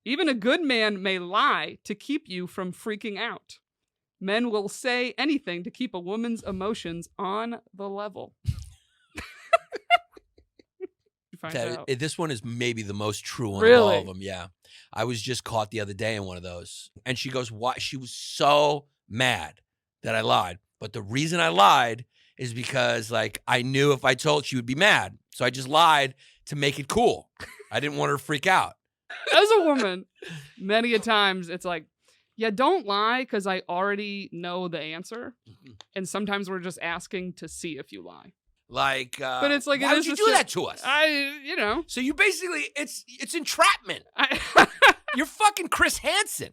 Even a good man may lie to keep you from freaking out. Men will say anything to keep a woman's emotions on the level. This one is maybe the most true one Really? of all of them. Yeah. I was just caught the other day in one of those. And she goes, "Why?" She was so mad that I lied. But the reason I lied is because, like, I knew if I told she would be mad. So I just lied to make it cool. I didn't want her to freak out. As a woman, many a times it's like, yeah, don't lie because I already know the answer. And sometimes we're just asking to see if you lie. Like, but it's like, why would you do that to us? So you basically, it's entrapment. You're fucking Chris Hansen.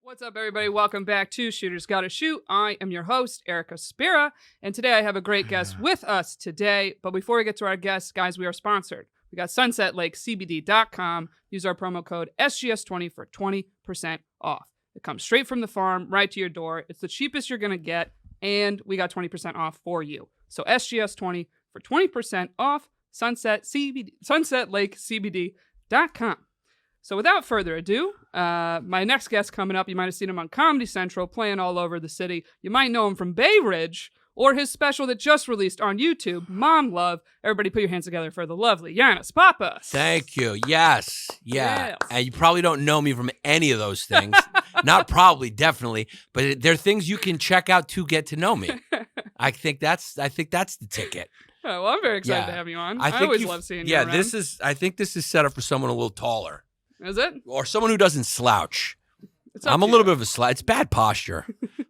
What's up, everybody? Welcome back to Shooters Gotta Shoot. I am your host, Erica Spira, and today I have a great guest with us today. But before we get to our guests, guys, we are sponsored. We got SunsetLakeCBD.com. Use our promo code SGS20 for 20% off. It comes straight from the farm, right to your door. It's the cheapest you're going to get, and we got 20% off for you. So SGS20 for 20% off, SunsetLakeCBD.com. So without further ado, my next guest coming up, you might have seen him on Comedy Central, playing all over the city. You might know him from Bay Ridge, or his special that just released on YouTube, Mom Love. Everybody put your hands together for the lovely Yannis Pappas. Thank you. Yes. Yeah. And you probably don't know me from any of those things. Not probably, definitely. But they're things you can check out to get to know me. I think that's the ticket. Oh, well, I'm very excited to have you on. I always love seeing you around. I think this is set up for someone a little taller. Is it? Or someone who doesn't slouch. I'm a little bit of a slouch. It's bad posture.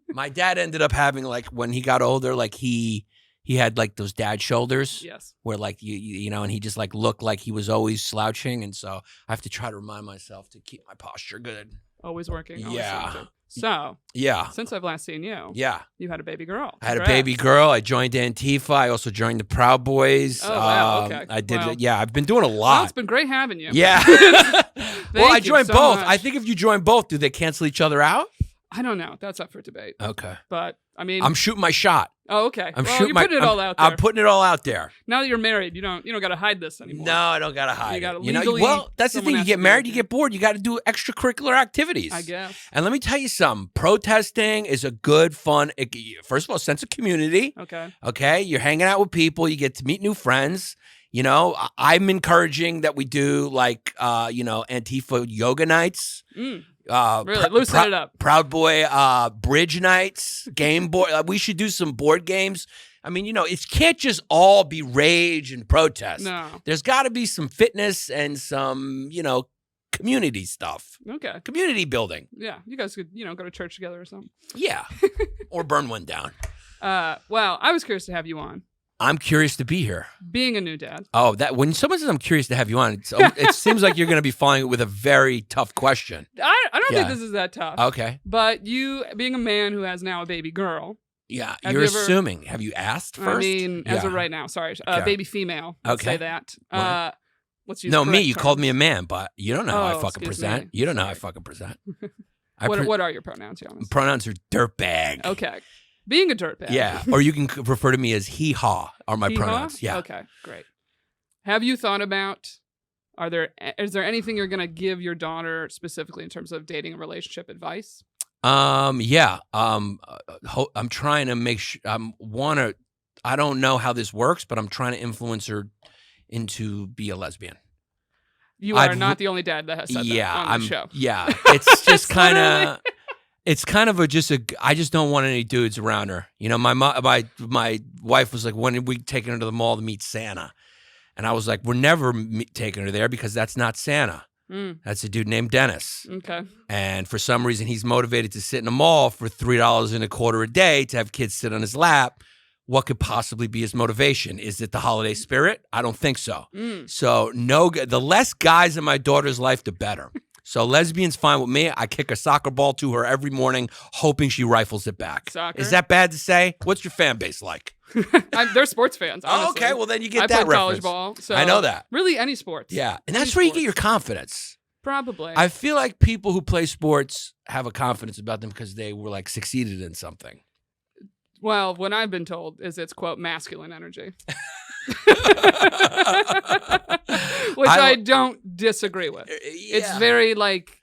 My dad ended up having, like, when he got older, like he had like those dad shoulders. Yes. Where like you know, and he just like looked like he was always slouching, and so I have to try to remind myself to keep my posture good. Always working. Always yeah. So, yeah. Since I've last seen you, you had a baby girl. I had a baby girl. I joined Antifa. I also joined the Proud Boys. Oh, wow. Okay. I did it. Yeah, I've been doing a lot. Well, it's been great having you. Yeah. Well, I joined so both. Much. I think if you join both, do they cancel each other out? I don't know. That's up for debate. Okay. But, I mean, I'm shooting my shot. Oh, okay. You're putting it all out there. I'm putting it all out there. Now that you're married, you don't got to hide this anymore. No, I don't got to hide. You got to legally. Well, that's the thing. You get married, you get bored. You got to do extracurricular activities. I guess. And let me tell you something. Protesting is a good, fun. First of all, sense of community. Okay. Okay. You're hanging out with people. You get to meet new friends. You know, I'm encouraging that we do Antifa yoga nights. Really? Loosen it up. Proud Boy bridge nights, game board. We should do some board games. I mean, it can't just all be rage and protest. No. There's got to be some fitness and some, community stuff. Okay. Community building. Yeah. You guys could, go to church together or something. Yeah. Or burn one down. Well, I was curious to have you on. I'm curious to be here. Being a new dad. Oh, when someone says I'm curious to have you on, it seems like you're going to be following it with a very tough question. I don't think this is that tough. Okay. But you, being a man who has now a baby girl. Yeah, you're assuming. Have you asked first? I mean, as of right now, sorry. Okay. Baby female. Let's say that. Let's use No, me. You terms. called me a man, but you don't know how I fucking excuse present. me. You don't know how I Sorry. fucking present. What are your pronouns, Yannis? Pronouns are dirtbag. Okay. Being a dirtbag. Yeah. Or you can refer to me as hee-haw are my pronouns. Yeah. Okay, great. Have you thought about, is there anything you're going to give your daughter specifically in terms of dating and relationship advice? Yeah. I'm trying to make sure, I don't know how this works, but I'm trying to influence her into be a lesbian. You are not the only dad that has said that on the show. Yeah. It's just kind of... It's kind of I just don't want any dudes around her. My wife was like, when are we taking her to the mall to meet Santa? And I was like, we're never taking her there because that's not Santa. That's a dude named Dennis. Okay. And for some reason, he's motivated to sit in a mall for $3.25 a day to have kids sit on his lap. What could possibly be his motivation? Is it the holiday spirit? I don't think so. So the less guys in my daughter's life, the better. So lesbian's fine with me. I kick a soccer ball to her every morning, hoping she rifles it back. Soccer? Is that bad to say? What's your fan base like? They're sports fans, honestly. Oh, okay. Well, then you get I that played reference. college ball. So I know that. Really, any sports. Yeah. And that's where you get your confidence. Probably. I feel like people who play sports have a confidence about them because they were like succeeded in something. Well, what I've been told is it's, quote, masculine energy. Which I don't disagree with. It's very like,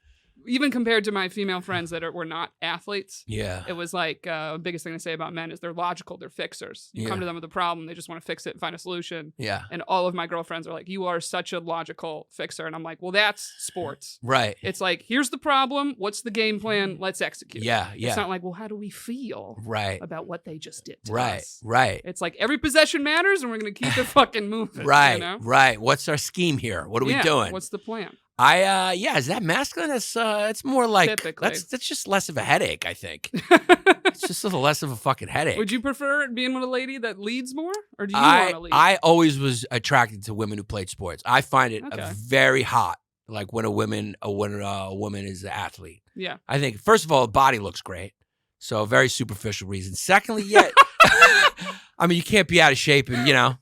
even compared to my female friends that were not athletes. Yeah. It was like, biggest thing to say about men is they're logical, they're fixers. You come to them with a problem, they just want to fix it and find a solution. Yeah. And all of my girlfriends are like, you are such a logical fixer. And I'm like, well, that's sports. Right. It's like, here's the problem. What's the game plan? Let's execute. Yeah. It's not like, well, how do we feel about what they just did to us? Right. It's like every possession matters and we're going to keep it fucking moving. Right. You know? Right. What's our scheme here? What are we doing? What's the plan? Is that masculine? It's more like, typically. That's just less of a headache, I think. It's just a little less of a fucking headache. Would you prefer being with a lady that leads more? Or do you want to lead? I always was attracted to women who played sports. I find it very hot, like when a woman is an athlete. Yeah. I think, first of all, the body looks great. So a very superficial reason. Secondly, I mean, you can't be out of shape and,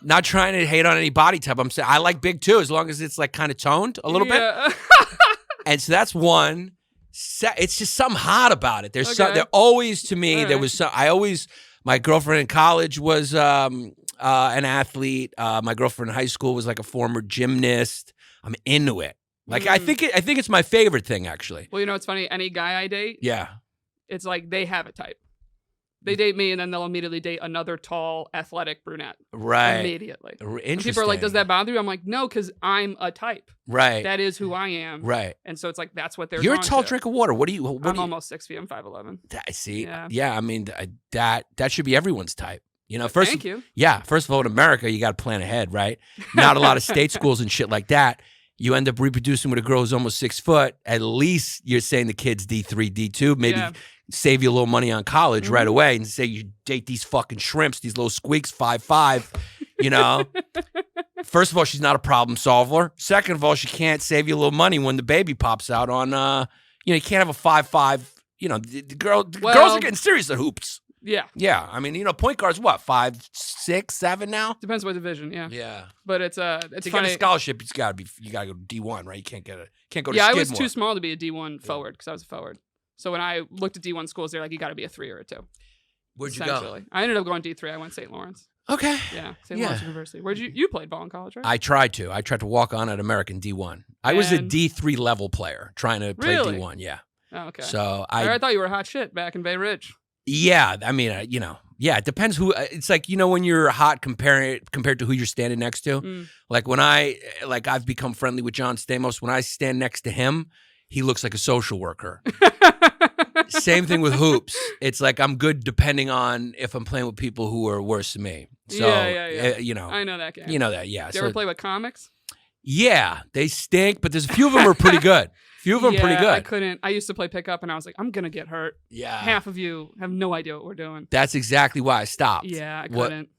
not trying to hate on any body type. I'm saying I like big too, as long as it's like kind of toned a little bit. And so that's one. It's just something hot about it. There's there always, to me, there was some. My girlfriend in college was an athlete. My girlfriend in high school was like a former gymnast. I'm into it. Like I think it's my favorite thing, actually. Well, it's funny. Any guy I date, it's like they have a type. They date me, and then they'll immediately date another tall, athletic brunette. Right. Immediately. Interesting. And people are like, does that bother you? I'm like, no, because I'm a type. Right. That is who I am. Right. And so it's like, that's what they're You're a tall to. drink of water. I'm almost 6 feet. I'm 5'11". See? Yeah, I mean, that should be everyone's type. Thank you. Yeah. First of all, in America, you got to plan ahead, right? Not a lot of state schools and shit like that. You end up reproducing with a girl who's almost 6 foot. At least you're saying the kid's D3, D2, maybe save you a little money on college right away and say you date these fucking shrimps, these little squeaks, 5'5", First of all, she's not a problem solver. Second of all, she can't save you a little money when the baby pops out on, you can't have a 5'5", the girls are getting serious at hoops. Yeah. Yeah. I mean, point guard's what, 5, 6, 7 now? Depends what division, yeah. Yeah. But it's to funny. get a scholarship, you gotta go to D1, right? You can't go to Skidmore. Yeah, I was too small to be a D1 forward because I was a forward. So when I looked at D1 schools, they're like, you got to be a 3 or a 2. Where'd you go? I ended up going D3. I went St. Lawrence. Okay. Yeah, St. Lawrence University. Where'd you played ball in college, right? I tried to walk on at American D1. I was a D3 level player trying to play D1. Yeah. Oh, okay. So I thought you were hot shit back in Bay Ridge. Yeah, I mean, it depends who. It's like when you're hot compared to who you're standing next to. Like when I've become friendly with John Stamos. When I stand next to him, he looks like a social worker. Same thing with hoops. It's like I'm good depending on if I'm playing with people who are worse than me. So, yeah. I know that game. You know that, yeah. Did you ever play with comics? Yeah, they stink, but there's a few of them are pretty good. Pretty good. I couldn't. I used to play pickup, and I was like, I'm gonna get hurt. Yeah. Half of you have no idea what we're doing. That's exactly why I stopped. Yeah, I couldn't.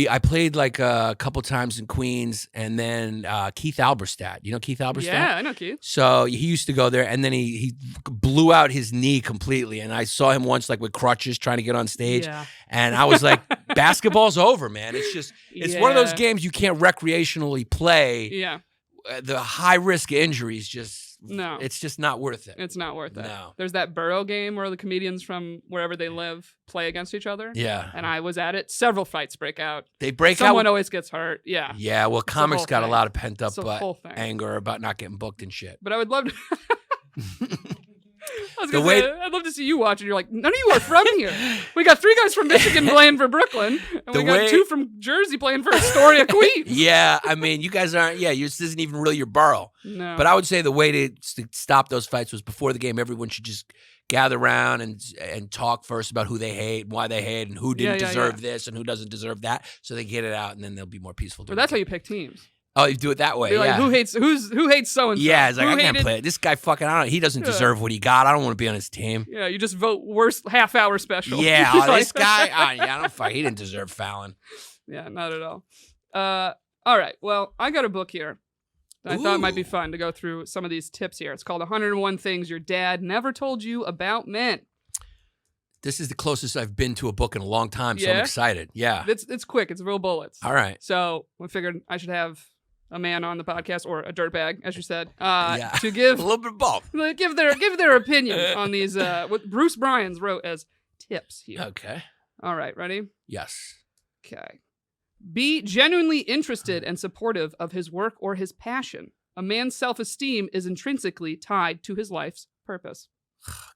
I played like a couple times in Queens, and then Keith Alberstadt. You know Keith Alberstadt? Yeah, I know Keith. So he used to go there, and then he blew out his knee completely. And I saw him once like with crutches trying to get on stage, and I was like, basketball's over, man. It's one of those games you can't recreationally play. Yeah. The high risk injuries no, it's just not worth it. It's not worth it. No. There's that Burrow game where the comedians from wherever they live play against each other. Yeah. And I was at it. Several fights break out. They break Someone out. always gets hurt. Yeah. Yeah. Well, comics got a lot of pent up anger about not getting booked and shit. But I would love to. I'd love to see you watch it. You're like, none of you are from here. We got 3 guys from Michigan playing for Brooklyn, and we got 2 from Jersey playing for Astoria, Queens. Yeah, I mean, you guys aren't. Yeah, this isn't even really your borough. No. But I would say the way to stop those fights was before the game. Everyone should just gather around and talk first about who they hate, and why they hate, and who didn't deserve this and who doesn't deserve that, so they get it out, and then they'll be more peaceful. Well, that's how you pick teams. Oh, you do it that way. You're like, who hates so and so? Yeah, it's like, I can't play it. This guy fucking, he doesn't deserve what he got. I don't want to be on his team. Yeah, you just vote worst half-hour special. Yeah, this guy, I don't fight. He didn't deserve fouling. Yeah, not at all. All right, well, I got a book here that I thought might be fun to go through some of these tips here. It's called 101 Things Your Dad Never Told You About Men. This is the closest I've been to a book in a long time, so I'm excited. Yeah. It's quick. It's real bullets. All right. So we figured I should have a man on the podcast, or a dirtbag, as you said, Yeah. to give A little bit of both. give their opinion on these what Bruce Bryans wrote as tips here. Okay. All right, ready? Yes. Okay. Be genuinely interested and supportive of his work or his passion. A man's self-esteem is intrinsically tied to his life's purpose.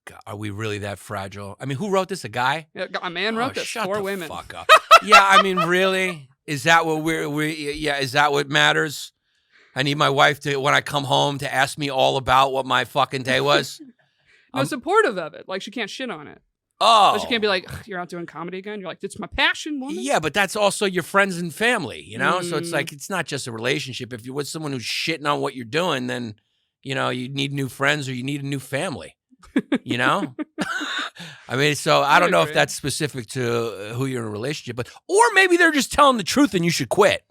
God, are we really that fragile? I mean, who wrote this? A guy? Yeah, a man wrote this. Shut 4 the women. fuck up. Yeah, I mean, really? Is that what is that what matters? I need my wife to, when I come home, to ask me all about what my fucking day was? No, supportive of it. Like, she can't shit on it. Oh. But she can't be like, you're out doing comedy again? You're like, it's my passion, woman. Yeah, but that's also your friends and family, you know? So it's Mm. like, it's not just a relationship. If you're with someone who's shitting on what you're doing, then, you know, you need new friends or you need a new family, you know? I mean, so I don't know if agree. that's specific to who you're in a relationship with. Or maybe they're just telling the truth and you should quit.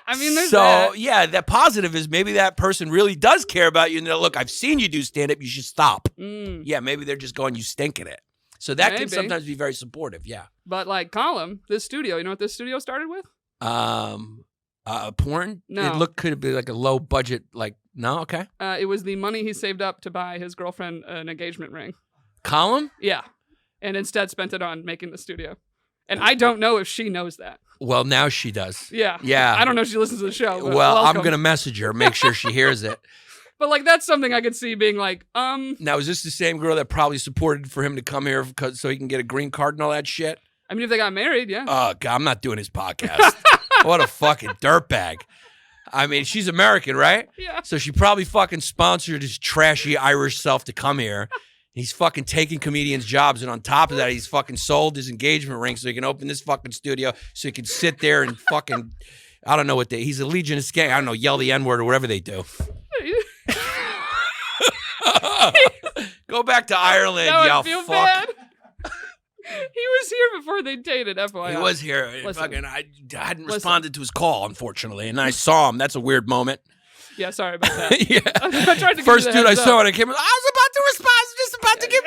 I mean, there's so, that. yeah, that positive is maybe that person really does care about you and they're, look, I've seen you do stand-up, you should stop. Mm. Yeah, maybe they're just going, you stink at it. So that can Maybe. sometimes be very supportive, yeah. But like Column, this studio, you know what this studio started with? Porn? No. Could it be like a low budget, like, no? Okay. It was the money he saved up to buy his girlfriend an engagement ring. Column? Yeah. And instead spent it on making the studio. And I don't know if she knows that. Well, now she does. Yeah. Yeah. I don't know if she listens to the show. But Well, I'm welcome. going to message her, make sure she hears it. But like, that's something I could see being like, Now, is this the same girl that probably supported for him to come here so he can get a green card and all that shit? I mean, if they got married, yeah. Oh, God, I'm not doing his podcast. What a fucking dirtbag. I mean, she's American, right? Yeah. So she probably fucking sponsored his trashy Irish self to come here. He's fucking taking comedians' jobs, and on top of that, he's fucking sold his engagement ring so he can open this fucking studio so he can sit there and fucking, I don't know what he's a Legion of Skank, I don't know, yell the N-word or whatever they do. Go back to Ireland, That would y'all feel fuck. bad. He was here before they dated, FYI. He was here. Listen. Fucking, I hadn't responded to his call, unfortunately, and I saw him. That's a weird moment. Yeah, sorry about that. Yeah. I tried to First give you dude the I heads saw up. when I came in, I was about to respond, just about to get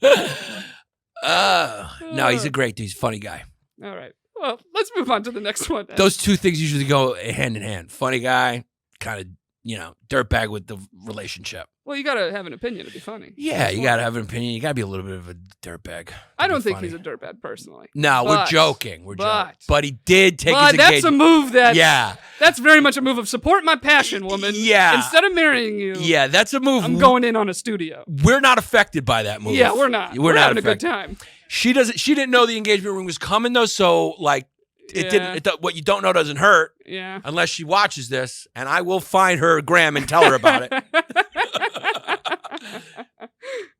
back to you. No, he's a great dude. He's a funny guy. All right. Well, let's move on to the next one. then. Those two things usually go hand in hand. Funny guy, kind of, dirtbag with the relationship. Well, you got to have an opinion to be funny. Yeah, you got to have an opinion. You got to be a little bit of a dirtbag. I don't think he's a dirtbag personally. No, we're But- joking. We're joking. but- But he did take his But that's a engagement. move that. Yeah. That's very much a move of support my passion, woman. Yeah. Instead of marrying you, Yeah, that's a move. I'm going in on a studio. We're not affected by that move. Yeah, we're not. We're not having a good affected. time. She didn't know the engagement ring was coming though, so like it Yeah. didn't. What you don't know doesn't hurt Yeah. unless she watches this, and I will find her gram and tell her about it.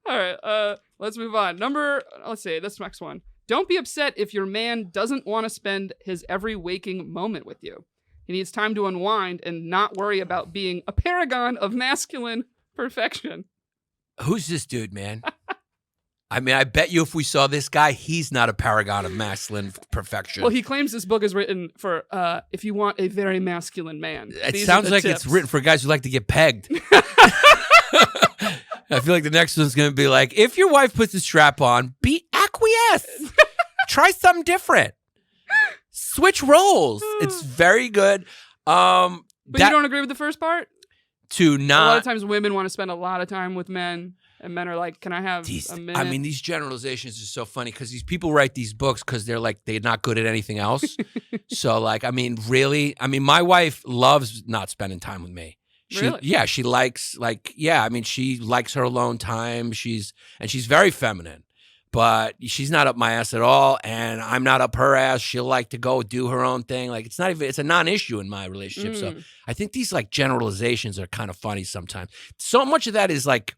All right. Let's move on. Let's see, this next one. Don't be upset if your man doesn't want to spend his every waking moment with you. He needs time to unwind and not worry about being a paragon of masculine perfection. Who's this dude, man? I mean, I bet you if we saw this guy, he's not a paragon of masculine perfection. Well, he claims this book is written for if you want a very masculine man. It These are sounds the like tips. it's written for guys who like to get pegged. I feel like the next one's going to be like, if your wife puts a strap on, be acquiesce. Try something different. Switch roles. It's very good. But you don't agree with the first part? To A lot not of times women want to spend a lot of time with men, and men are like, can I have a minute? I mean, these generalizations are so funny because these people write these books because they're not good at anything else. So like, I mean, really, my wife loves not spending time with me. Really? Yeah, she likes she likes her alone time. She's very feminine, but she's not up my ass at all, and I'm not up her ass. She'll like to go do her own thing. Like it's a non-issue in my relationship. So I think these like generalizations are kind of funny sometimes. So much of that is like,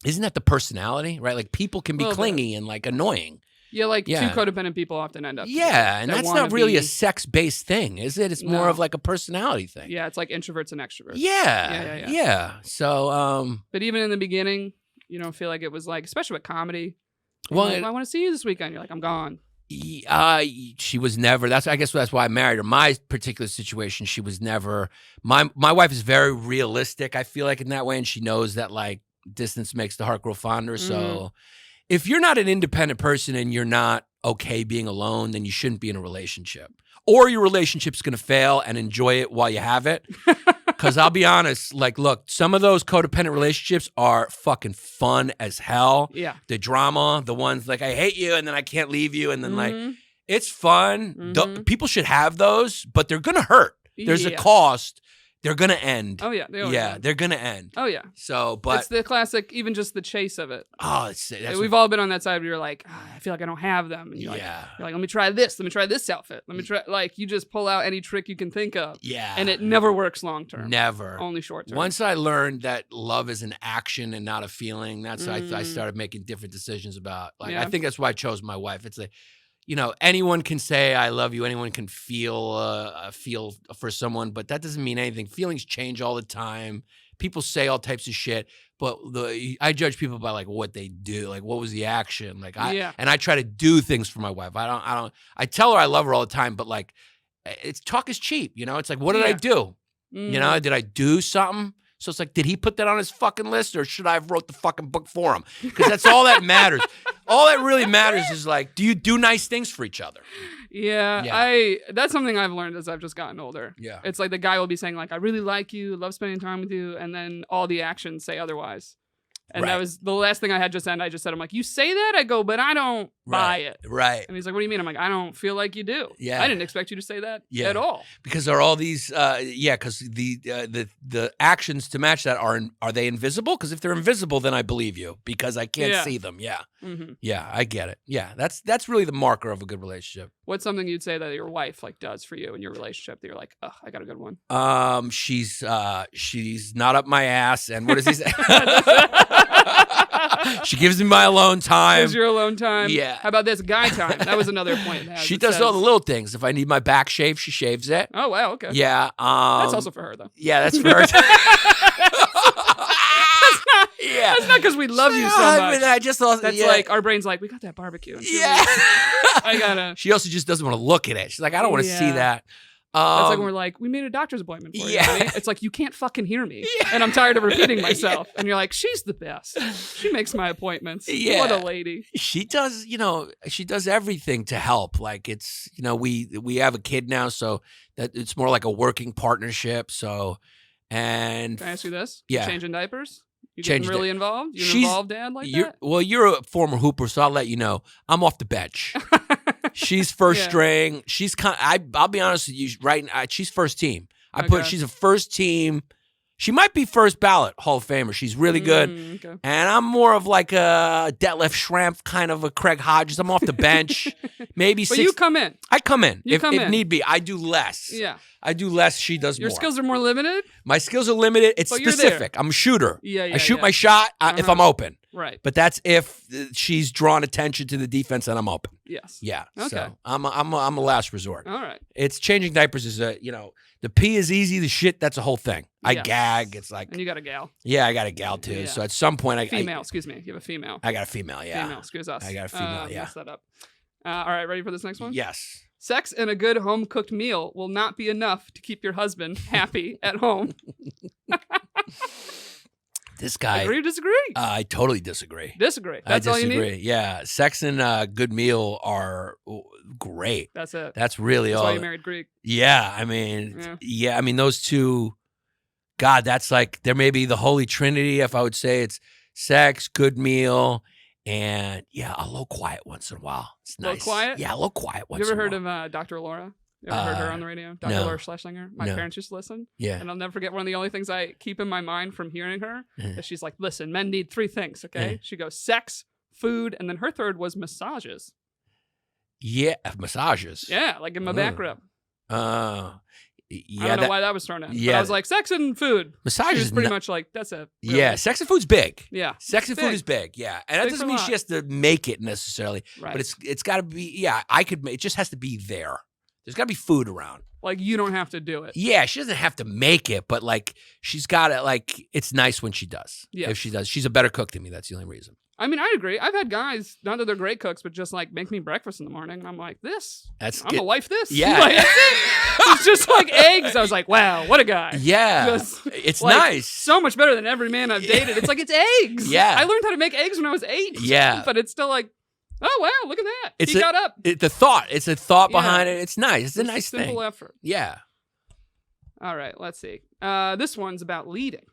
isn't that the personality, right? Like people can be Well, clingy and like annoying. Yeah, like Yeah. two codependent people often end up. Yeah, and that that's wanna not really be- a sex-based thing, is it? It's more No. of like a personality thing. Yeah, it's like introverts and extroverts. Yeah. So, But even in the beginning, you don't feel like it was like, especially with comedy. well, Like, I want to see you this weekend. You're like, I'm gone. she was never. I guess that's why I married her. My particular situation, she was never. My wife is very realistic. I feel like in that way, and she knows that like distance makes the heart grow fonder. So, if you're not an independent person and you're not okay being alone, then you shouldn't be in a relationship. or your relationship's going to fail, and enjoy it while you have it. Because I'll be honest, like, look, some of those codependent relationships are fucking fun as hell. Yeah. The drama, the ones like, I hate you and then I can't leave you. And then like, it's fun. People should have those, but they're going to hurt. There's a cost. They're going to end. Oh, yeah. They're going to end. Oh, yeah. So, but. It's the classic, even just the chase of it. Oh, we've all been on that side where you're like, I feel like I don't have them. And you're like, let me try this. Let me try this outfit. Let me try, like, you just pull out any trick you can think of. Yeah. And it never works long term. Never. Only short term. Once I learned that love is an action and not a feeling, that's I started making different decisions about. Like, I think that's why I chose my wife. It's like, you know, anyone can say I love you. Anyone can feel for someone, but that doesn't mean anything. Feelings change all the time. People say all types of shit, but I judge people by like what they do, like what was the action, like and I try to do things for my wife. I tell her I love her all the time, but like, talk is cheap, you know. It's like, what did I do? You know, did I do something? So it's like, did he put that on his fucking list, or should I have wrote the fucking book for him? Because that's all that matters. All that really matters is like, do you do nice things for each other? Yeah. That's something I've learned as I've just gotten older. Yeah. It's like the guy will be saying like, I really like you, love spending time with you, and then all the actions say otherwise. And that was the last thing I had just end. I just said, I'm like, you say that? I go, but I don't buy it. Right. And he's like, what do you mean? I'm like, I don't feel like you do. Yeah. I didn't expect you to say that at all. Because there are all these, because the actions to match that are they invisible? Because if they're invisible, then I believe you because I can't see them. Yeah. Yeah, I get it. Yeah, that's really the marker of a good relationship. What's something you'd say that your wife like does for you in your relationship that you're like, oh, I got a good one? She's not up my ass, and what does he say? She gives me my alone time. Gives your alone time. Yeah. How about this guy time? That was another point. She does all the little things. If I need my back shaved, she shaves it. Oh wow, okay. Yeah. That's also for her though. Yeah, that's for her. That's not because we love you so much. I mean, I just thought that's like our brain's like, we got that barbecue. I gotta. She also just doesn't want to look at it. She's like, I don't want to see that. That's like when we're like, we made a doctor's appointment for you. Honey. It's like, you can't fucking hear me. And I'm tired of repeating myself. And you're like, she's the best. She makes my appointments. Yeah. What a lady. She does, she does everything to help. Like it's, we have a kid now, so that it's more like a working partnership. So, and. Can I ask you this? Yeah. You changing diapers? You getting really involved? You an involved dad like that? Well, you're a former hooper, so I'll let you know. I'm off the bench. She's first string. She's I'll be honest with you. Right now, she's first team. She's a first team. She might be first ballot Hall of Famer. She's really good. Okay. And I'm more of like a Detlef Schrempf, kind of a Craig Hodges. I'm off the bench. Maybe but you come in. I come in. If need be. I do less. Yeah. I do less. She does more. Your skills are more limited? My skills are limited. It's specific. I'm a shooter. I shoot my shot if I'm open. Right. But that's if she's drawn attention to the defense and I'm open. Yes. Yeah. Okay. So I'm a last resort. All right. It's changing diapers is the pee is easy. The shit, that's a whole thing. I gag. It's like. And you got a gal. Yeah, I got a gal too. Yeah. So at some point excuse me. You have a female. I got a female, yeah. Female, excuse us. I got a female, yeah. Mess that up. All right, ready for this next one? Yes. Sex and a good home-cooked meal will not be enough to keep your husband happy at home. This guy. Agree or disagree? I totally disagree. Disagree. That's all you need? Yeah. Sex and a good meal are great. That's it. That's really all. That's why you married Greek. Yeah. I mean, those two, God, that's like, there may be the Holy Trinity, if I would say it's sex, good meal, and a little quiet once in a while. It's nice. A little quiet? Yeah, a little quiet once in a while. You ever heard of Dr. Laura? You ever heard her on the radio? Dr. Laura Schlesinger? My parents used to listen. Yeah. And I'll never forget one of the only things I keep in my mind from hearing her is she's like, listen, men need 3 things, okay? She goes, sex, food, and then her third was massages. Yeah, massages. Yeah, like in my back rib. Yeah, I don't know why that was thrown in. Yeah. But I was like, sex and food. Massages is pretty much like, that's it. Really. Yeah, sex and food's big. Yeah. Sex and food is big, yeah. And that doesn't mean she has to make it necessarily. Right. But it's got to be, it just has to be there. There's got to be food around. Like, you don't have to do it. Yeah, she doesn't have to make it, but like, she's got it, like, it's nice when she does. Yeah. If she does. She's a better cook than me. That's the only reason. I mean, I agree. I've had guys, not that they're great cooks, but just like make me breakfast in the morning. And I'm like, I'm a wife this. Yeah. Like, it's just like eggs. I was like, wow, what a guy. Yeah. It's like, nice. So much better than every man I've dated. It's like, it's eggs. Yeah. I learned how to make eggs when I was 8. Yeah. But it's still like, Oh, wow, look at that. It's He got up. It's a thought Yeah. behind it. It's nice. It's a nice simple thing. effort. Yeah. All right, let's see. This one's about leading.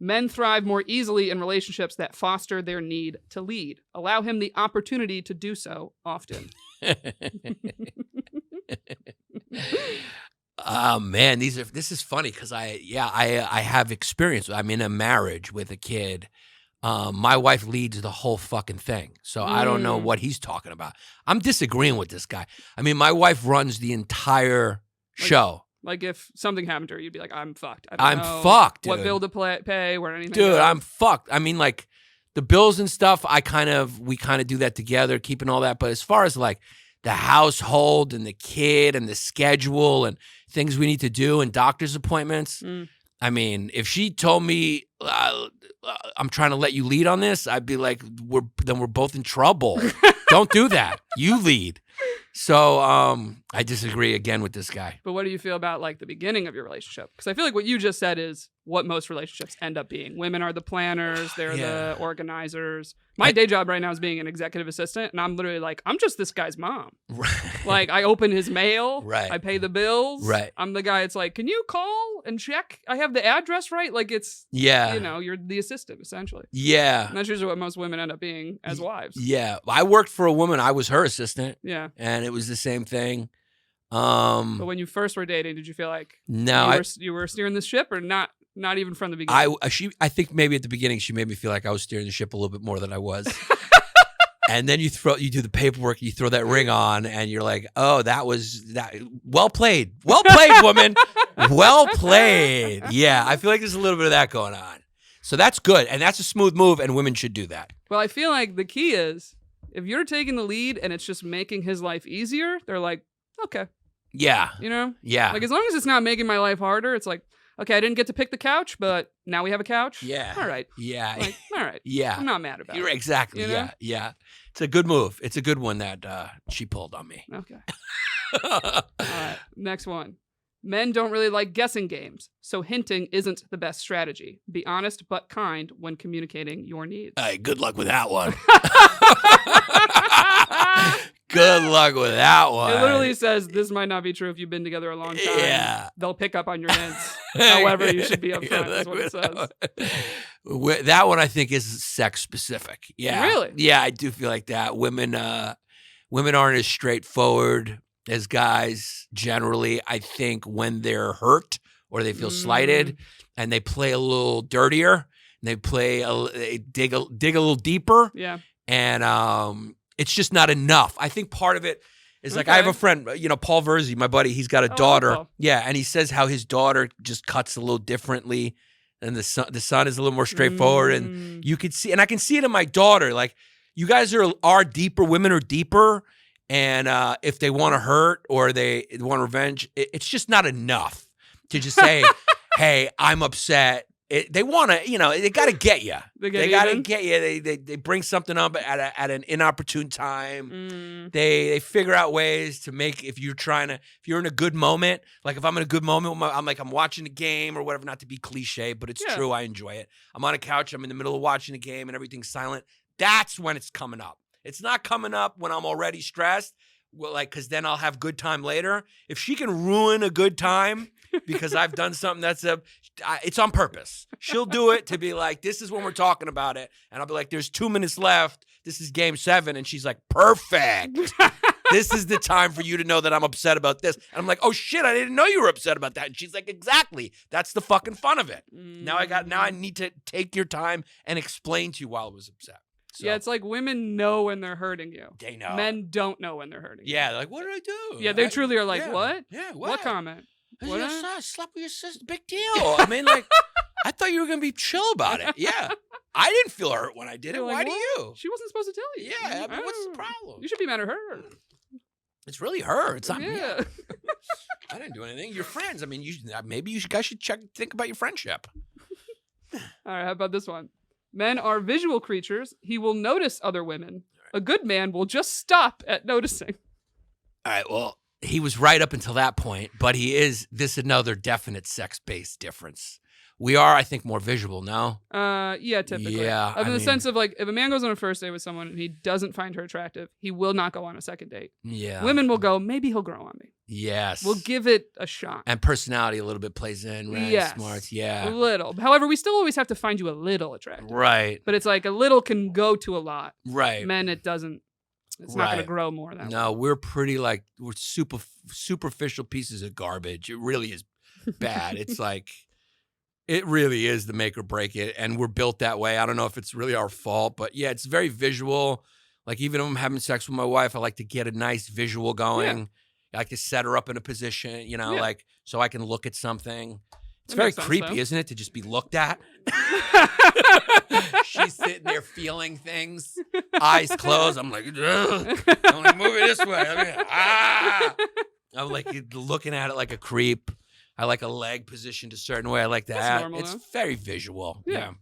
Men thrive more easily in relationships that foster their need to lead. Allow him the opportunity to do so often. Oh man, this is funny because I have experience. I'm in a marriage with a kid. My wife leads the whole fucking thing, so I don't know what he's talking about. I'm disagreeing with this guy. I mean, my wife runs the entire show. Like if something happened to her, you'd be like, I'm fucked. I'm know fucked, what dude. bill to pay, where anything Dude, goes. I'm fucked. I mean, like the bills and stuff, we kind of do that together, keeping all that. But as far as like the household and the kid and the schedule and things we need to do and doctor's appointments, I mean, if she told me I'm trying to let you lead on this, I'd be like, we're both in trouble. Don't do that. You lead. So I disagree again with this guy. But what do you feel about like the beginning of your relationship? Because I feel like what you just said is what most relationships end up being. Women are the planners. They're the organizers. My day job right now is being an executive assistant. And I'm literally like, I'm just this guy's mom. Right. Like I open his mail. Right. I pay the bills. Right. I'm the guy. It's like, can you call and check? I have the address right. Like it's, Yeah. you know, you're the assistant essentially. Yeah. And that's usually what most women end up being as wives. Yeah. I worked for a woman. I was her assistant. Yeah. And it was the same thing. But when you first were dating, did you feel like you were steering the ship or not even from the beginning? I think maybe at the beginning she made me feel like I was steering the ship a little bit more than I was. And then you do the paperwork, you throw that ring on, and you're like, oh, that was that. Well played, woman. Well played. Yeah, I feel like there's a little bit of that going on. So that's good, and that's a smooth move, and women should do that. Well, I feel like the key is if you're taking the lead and it's just making his life easier, they're like, okay. Yeah. You know? Yeah. Like as long as it's not making my life harder, it's like, okay, I didn't get to pick the couch, but now we have a couch. Yeah. All right. Yeah. Like, all right. Yeah. I'm not mad about You're it. exactly. You know? Yeah. Yeah. It's a good move. It's a good one that she pulled on me. Okay. All right. Next one. Men don't really like guessing games, so hinting isn't the best strategy. Be honest but kind when communicating your needs. Hey, good luck with that one. Good luck with that one. It literally says this might not be true if you've been together a long time. Yeah. They'll pick up on your hints. However, you should be upfront is what it says. That one I think is sex specific. Yeah. Really? Yeah, I do feel like that. Women aren't as straightforward as guys generally. I think when they're hurt or they feel slighted and they play a little dirtier and they dig a little deeper. Yeah. And it's just not enough. I think part of it is like I have a friend, Paul Verzi, my buddy. He's got a daughter. Paul. Yeah, and he says how his daughter just cuts a little differently, and the son is a little more straightforward. And you could see, and I can see it in my daughter. Like you guys are deeper. Women are deeper, and if they want to hurt or they want revenge, it's just not enough to just say, "Hey, I'm upset." They want to, they got to get you. They got to get you. They bring something up at an inopportune time. They figure out ways to make, if you're in a good moment, like if I'm in a good moment, I'm watching the game or whatever, not to be cliche, but it's true. I enjoy it. I'm on a couch. I'm in the middle of watching the game and everything's silent. That's when it's coming up. It's not coming up when I'm already stressed. Well, because then I'll have good time later. If she can ruin a good time because I've done something it's on purpose. She'll do it to be like, this is when we're talking about it. And I'll be like, there's 2 minutes left. This is game 7. And she's like, perfect. This is the time for you to know that I'm upset about this. And I'm like, oh shit, I didn't know you were upset about that. And she's like, exactly. That's the fucking fun of it. Now I need to take your time and explain to you while I was upset. So, yeah, it's like women know when they're hurting you. They know. Men don't know when they're hurting you. Yeah, they're like, what did I do? Yeah, they truly are like, what? Yeah, What comment? What? Slap with your sister, big deal. I mean, like, I thought you were gonna be chill about it. Yeah, I didn't feel hurt when I did it. You're Why like, do you? She wasn't supposed to tell you. Yeah, I mean, what's the problem? You should be mad at her. It's really her. It's not me. Yeah. I didn't do anything. You're friends. I mean, maybe you guys should think about your friendship. All right, how about this one? Men are visual creatures. He will notice other women. A good man will just stop at noticing. All right, well, he was right up until that point, but this another definite sex-based difference. We are, I think, more visual now. Yeah, typically. Yeah, In the sense of like, if a man goes on a first date with someone and he doesn't find her attractive, he will not go on a second date. Yeah. Women will go, maybe he'll grow on me. Yes. We'll give it a shot. And personality a little bit plays in, right? Yes. Smarts, A yeah. little. However, we still always have to find you a little attractive. Right. But it's like a little can go to a lot. Right. Men, it doesn't. It's not going to grow more that way. No, we're pretty like, we're superficial pieces of garbage. It really is bad. It's like, it really is the make or break it. And we're built that way. I don't know if it's really our fault, but yeah, it's very visual. Like even if I'm having sex with my wife, I like to get a nice visual going. Yeah. I like to set her up in a position, you know, like so I can look at something. It's very creepy, isn't it, to just be looked at? She's sitting there feeling things, eyes closed. I'm like, don't move it this way. I'm like looking at it like a creep. I like a leg positioned a certain way. I like that. That's normal, it's though. very visual. Yeah.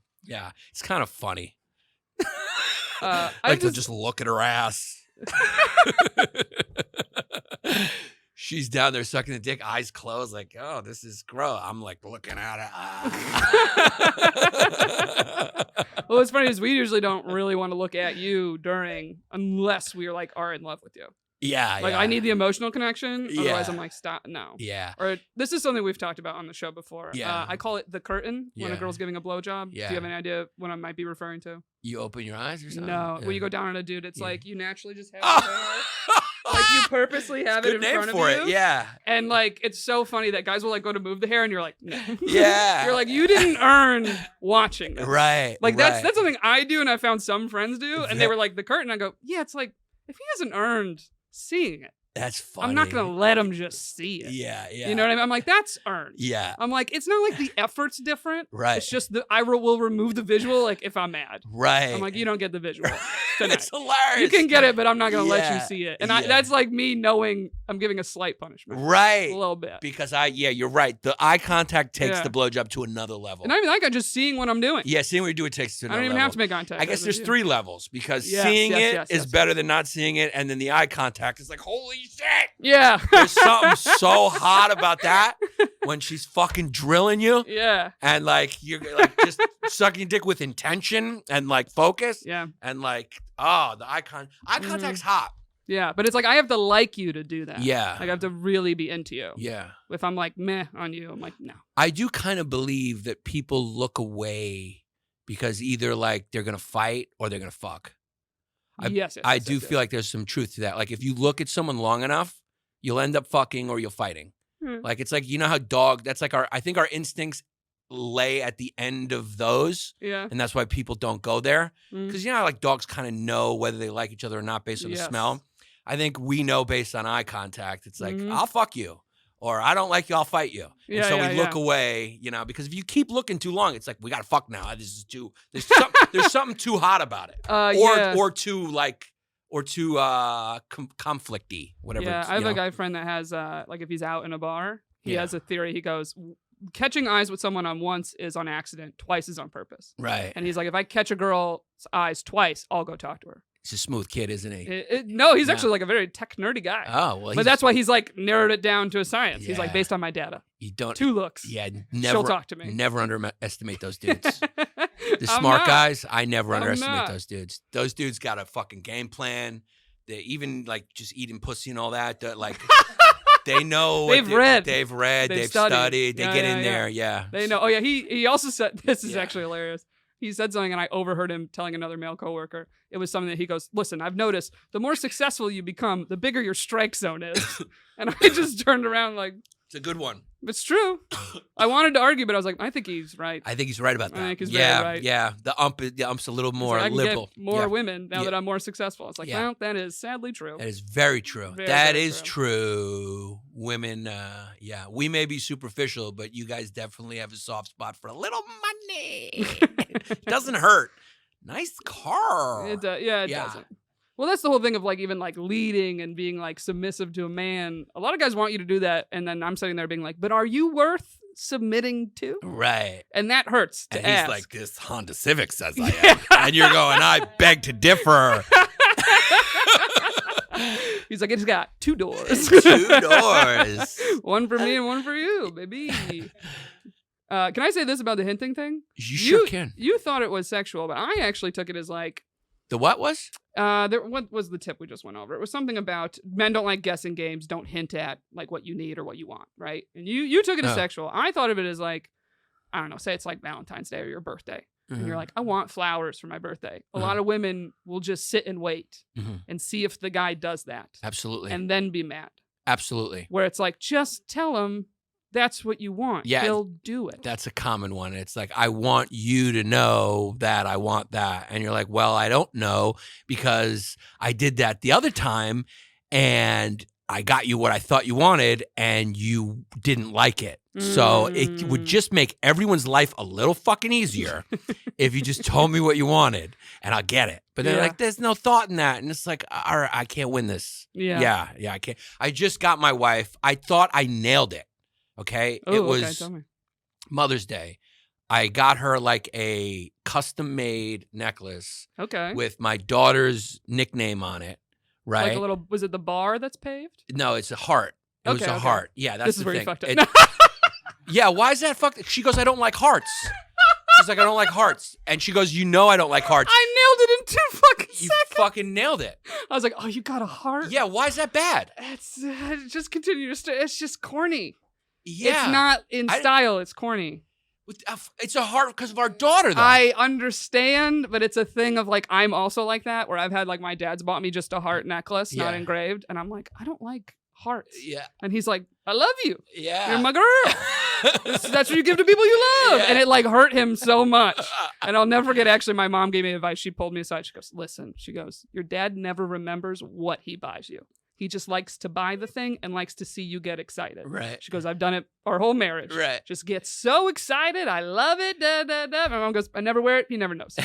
It's kind of funny. To just look at her ass. She's down there sucking the dick, eyes closed, like, oh, this is gross. I'm like looking at it. Well, what's funny is we usually don't really want to look at you unless we are in love with you. Yeah. Like I need the emotional connection. Otherwise I'm like, stop. No. Yeah. Or this is something we've talked about on the show before. Yeah. I call it the curtain when a girl's giving a blowjob. Yeah. Do you have any idea what I might be referring to? You open your eyes or something? No. Yeah. When you go down on a dude, it's like you naturally just have your hair. Like you purposely have it in front of you. It. Yeah. And like it's so funny that guys will like go to move the hair and you're like, no. Yeah. You're like, you didn't earn watching this. Right. Like that's something I do and I found some friends do. And they were like, the curtain. I go, yeah, it's like if he hasn't earned seeing it. That's funny. I'm not going to let him just see it. Yeah. You know what I mean? I'm like, that's earned. Yeah. I'm like, it's not like the effort's different. Right. It's just I will remove the visual like if I'm mad. Right. I'm like, you don't get the visual tonight. It's hilarious. You can get it, but I'm not going to let you see it. And that's like me knowing I'm giving a slight punishment. Right. A little bit. Because you're right. The eye contact takes the blowjob to another level. And I mean, like just seeing what I'm doing. Yeah, seeing what you do, it takes it to another level. I don't even have to make contact. I guess there's 3 levels because seeing it is better than not seeing it. And then the eye contact is like, holy shit. Yeah. There's something so hot about that when she's fucking drilling you. Yeah. And like you're like just sucking dick with intention and like focus. Yeah. And like, the eye contact's hot. Yeah. But it's like I have to like you to do that. Yeah. Like I have to really be into you. Yeah. If I'm like meh on you, I'm like, no. I do kind of believe that people look away because either like they're gonna fight or they're gonna fuck. I do feel like there's some truth to that. Like if you look at someone long enough, you'll end up fucking or you're fighting. Like it's like, you know how that's like I think our instincts lay at the end of those. Yeah. And that's why people don't go there. Because you know how like dogs kind of know whether they like each other or not based on the smell. I think we know based on eye contact. It's like, I'll fuck you. Or I don't like you, I'll fight you. And so we look away, you know, because if you keep looking too long, it's like, we got to fuck now. This is too, there's something too hot about it. Or too conflicty, whatever. Yeah, I have a guy friend that has, like if he's out in a bar, he has a theory. He goes, catching eyes with someone on once is on accident, twice is on purpose. Right. And he's like, if I catch a girl's eyes twice, I'll go talk to her. He's a smooth kid, isn't he? No, he's actually like a very tech nerdy guy. Oh, well. But that's why he's like narrowed it down to a science. He's like, based on my data. You don't. 2 looks. Yeah, She'll talk to me. Never underestimate those dudes. The smart guys, I never underestimate those dudes. Those dudes got a fucking game plan. They even like just eating pussy and all that. Like they know. They've read. They've studied. They get in there. Yeah. They know. Oh yeah. He also said, this is actually hilarious. He said something and I overheard him telling another male coworker. It was something that he goes, listen, I've noticed the more successful you become, the bigger your strike zone is. And I just turned around like, it's a good one. It's true. I wanted to argue, but I was like, I think he's right. I think he's right about that. I think he's very right. Yeah. The ump's a little more like, liberal. I can get more women now that I'm more successful. It's like, well, that is sadly true. That is very true. That is true. Women, we may be superficial, but you guys definitely have a soft spot for a little money. Doesn't hurt. Nice car. It doesn't. Well, that's the whole thing of like even like leading and being like submissive to a man. A lot of guys want you to do that, and then I'm sitting there being like, "But are you worth submitting to?" Right. And that hurts to ask. He's like, "This Honda Civic says I am," and you're going, "I beg to differ." He's like, "It's got 2 doors. 2 doors. One for me and one for you, baby." Can I say this about the hinting thing? You sure can. You thought it was sexual, but I actually took it as like The what was? what was the tip we just went over? It was something about men don't like guessing games, don't hint at like what you need or what you want, right? And you took it as sexual. I thought of it as like, I don't know, say it's like Valentine's Day or your birthday. And you're like, I want flowers for my birthday. A lot of women will just sit and wait and see if the guy does that. Absolutely. And then be mad. Absolutely. Where it's like, just tell him that's what you want. Yeah. He'll do it. That's a common one. It's like, I want you to know that I want that. And you're like, well, I don't know because I did that the other time and I got you what I thought you wanted and you didn't like it. So it would just make everyone's life a little fucking easier if you just told me what you wanted and I'll get it. But they're like, there's no thought in that. And it's like, all right, I can't win this. Yeah, I can't. I just got my wife. I thought I nailed it. Okay. Ooh, it was tell me. Mother's Day. I got her like a custom made necklace with my daughter's nickname on it. Right. Like a little, was it the bar that's paved? No, it's a heart. It was a heart. Yeah, that's the thing. This is where you fucked up. Yeah, why is that fucked? She goes, I don't like hearts. She's like, I don't like hearts. And she goes, you know I don't like hearts. I nailed it in 2 fucking seconds. You fucking nailed it. I was like, oh, you got a heart? Yeah, why is that bad? It's just continue to it's just corny. Yeah. It's not in style, it's corny. It's a heart because of our daughter, though. I understand, but it's a thing of like, I'm also like that, where I've had like my dad's bought me just a heart necklace, not engraved. And I'm like, I don't like hearts. Yeah. And he's like, I love you. Yeah. You're my girl. That's what you give to people you love. Yeah. And it like hurt him so much. And I'll never forget, actually, my mom gave me advice. She pulled me aside. She goes, listen, she goes, your dad never remembers what he buys you. He just likes to buy the thing and likes to see you get excited. Right. She goes, I've done it our whole marriage. Right. Just get so excited. I love it. Da, da, da. My mom goes, I never wear it. He never knows.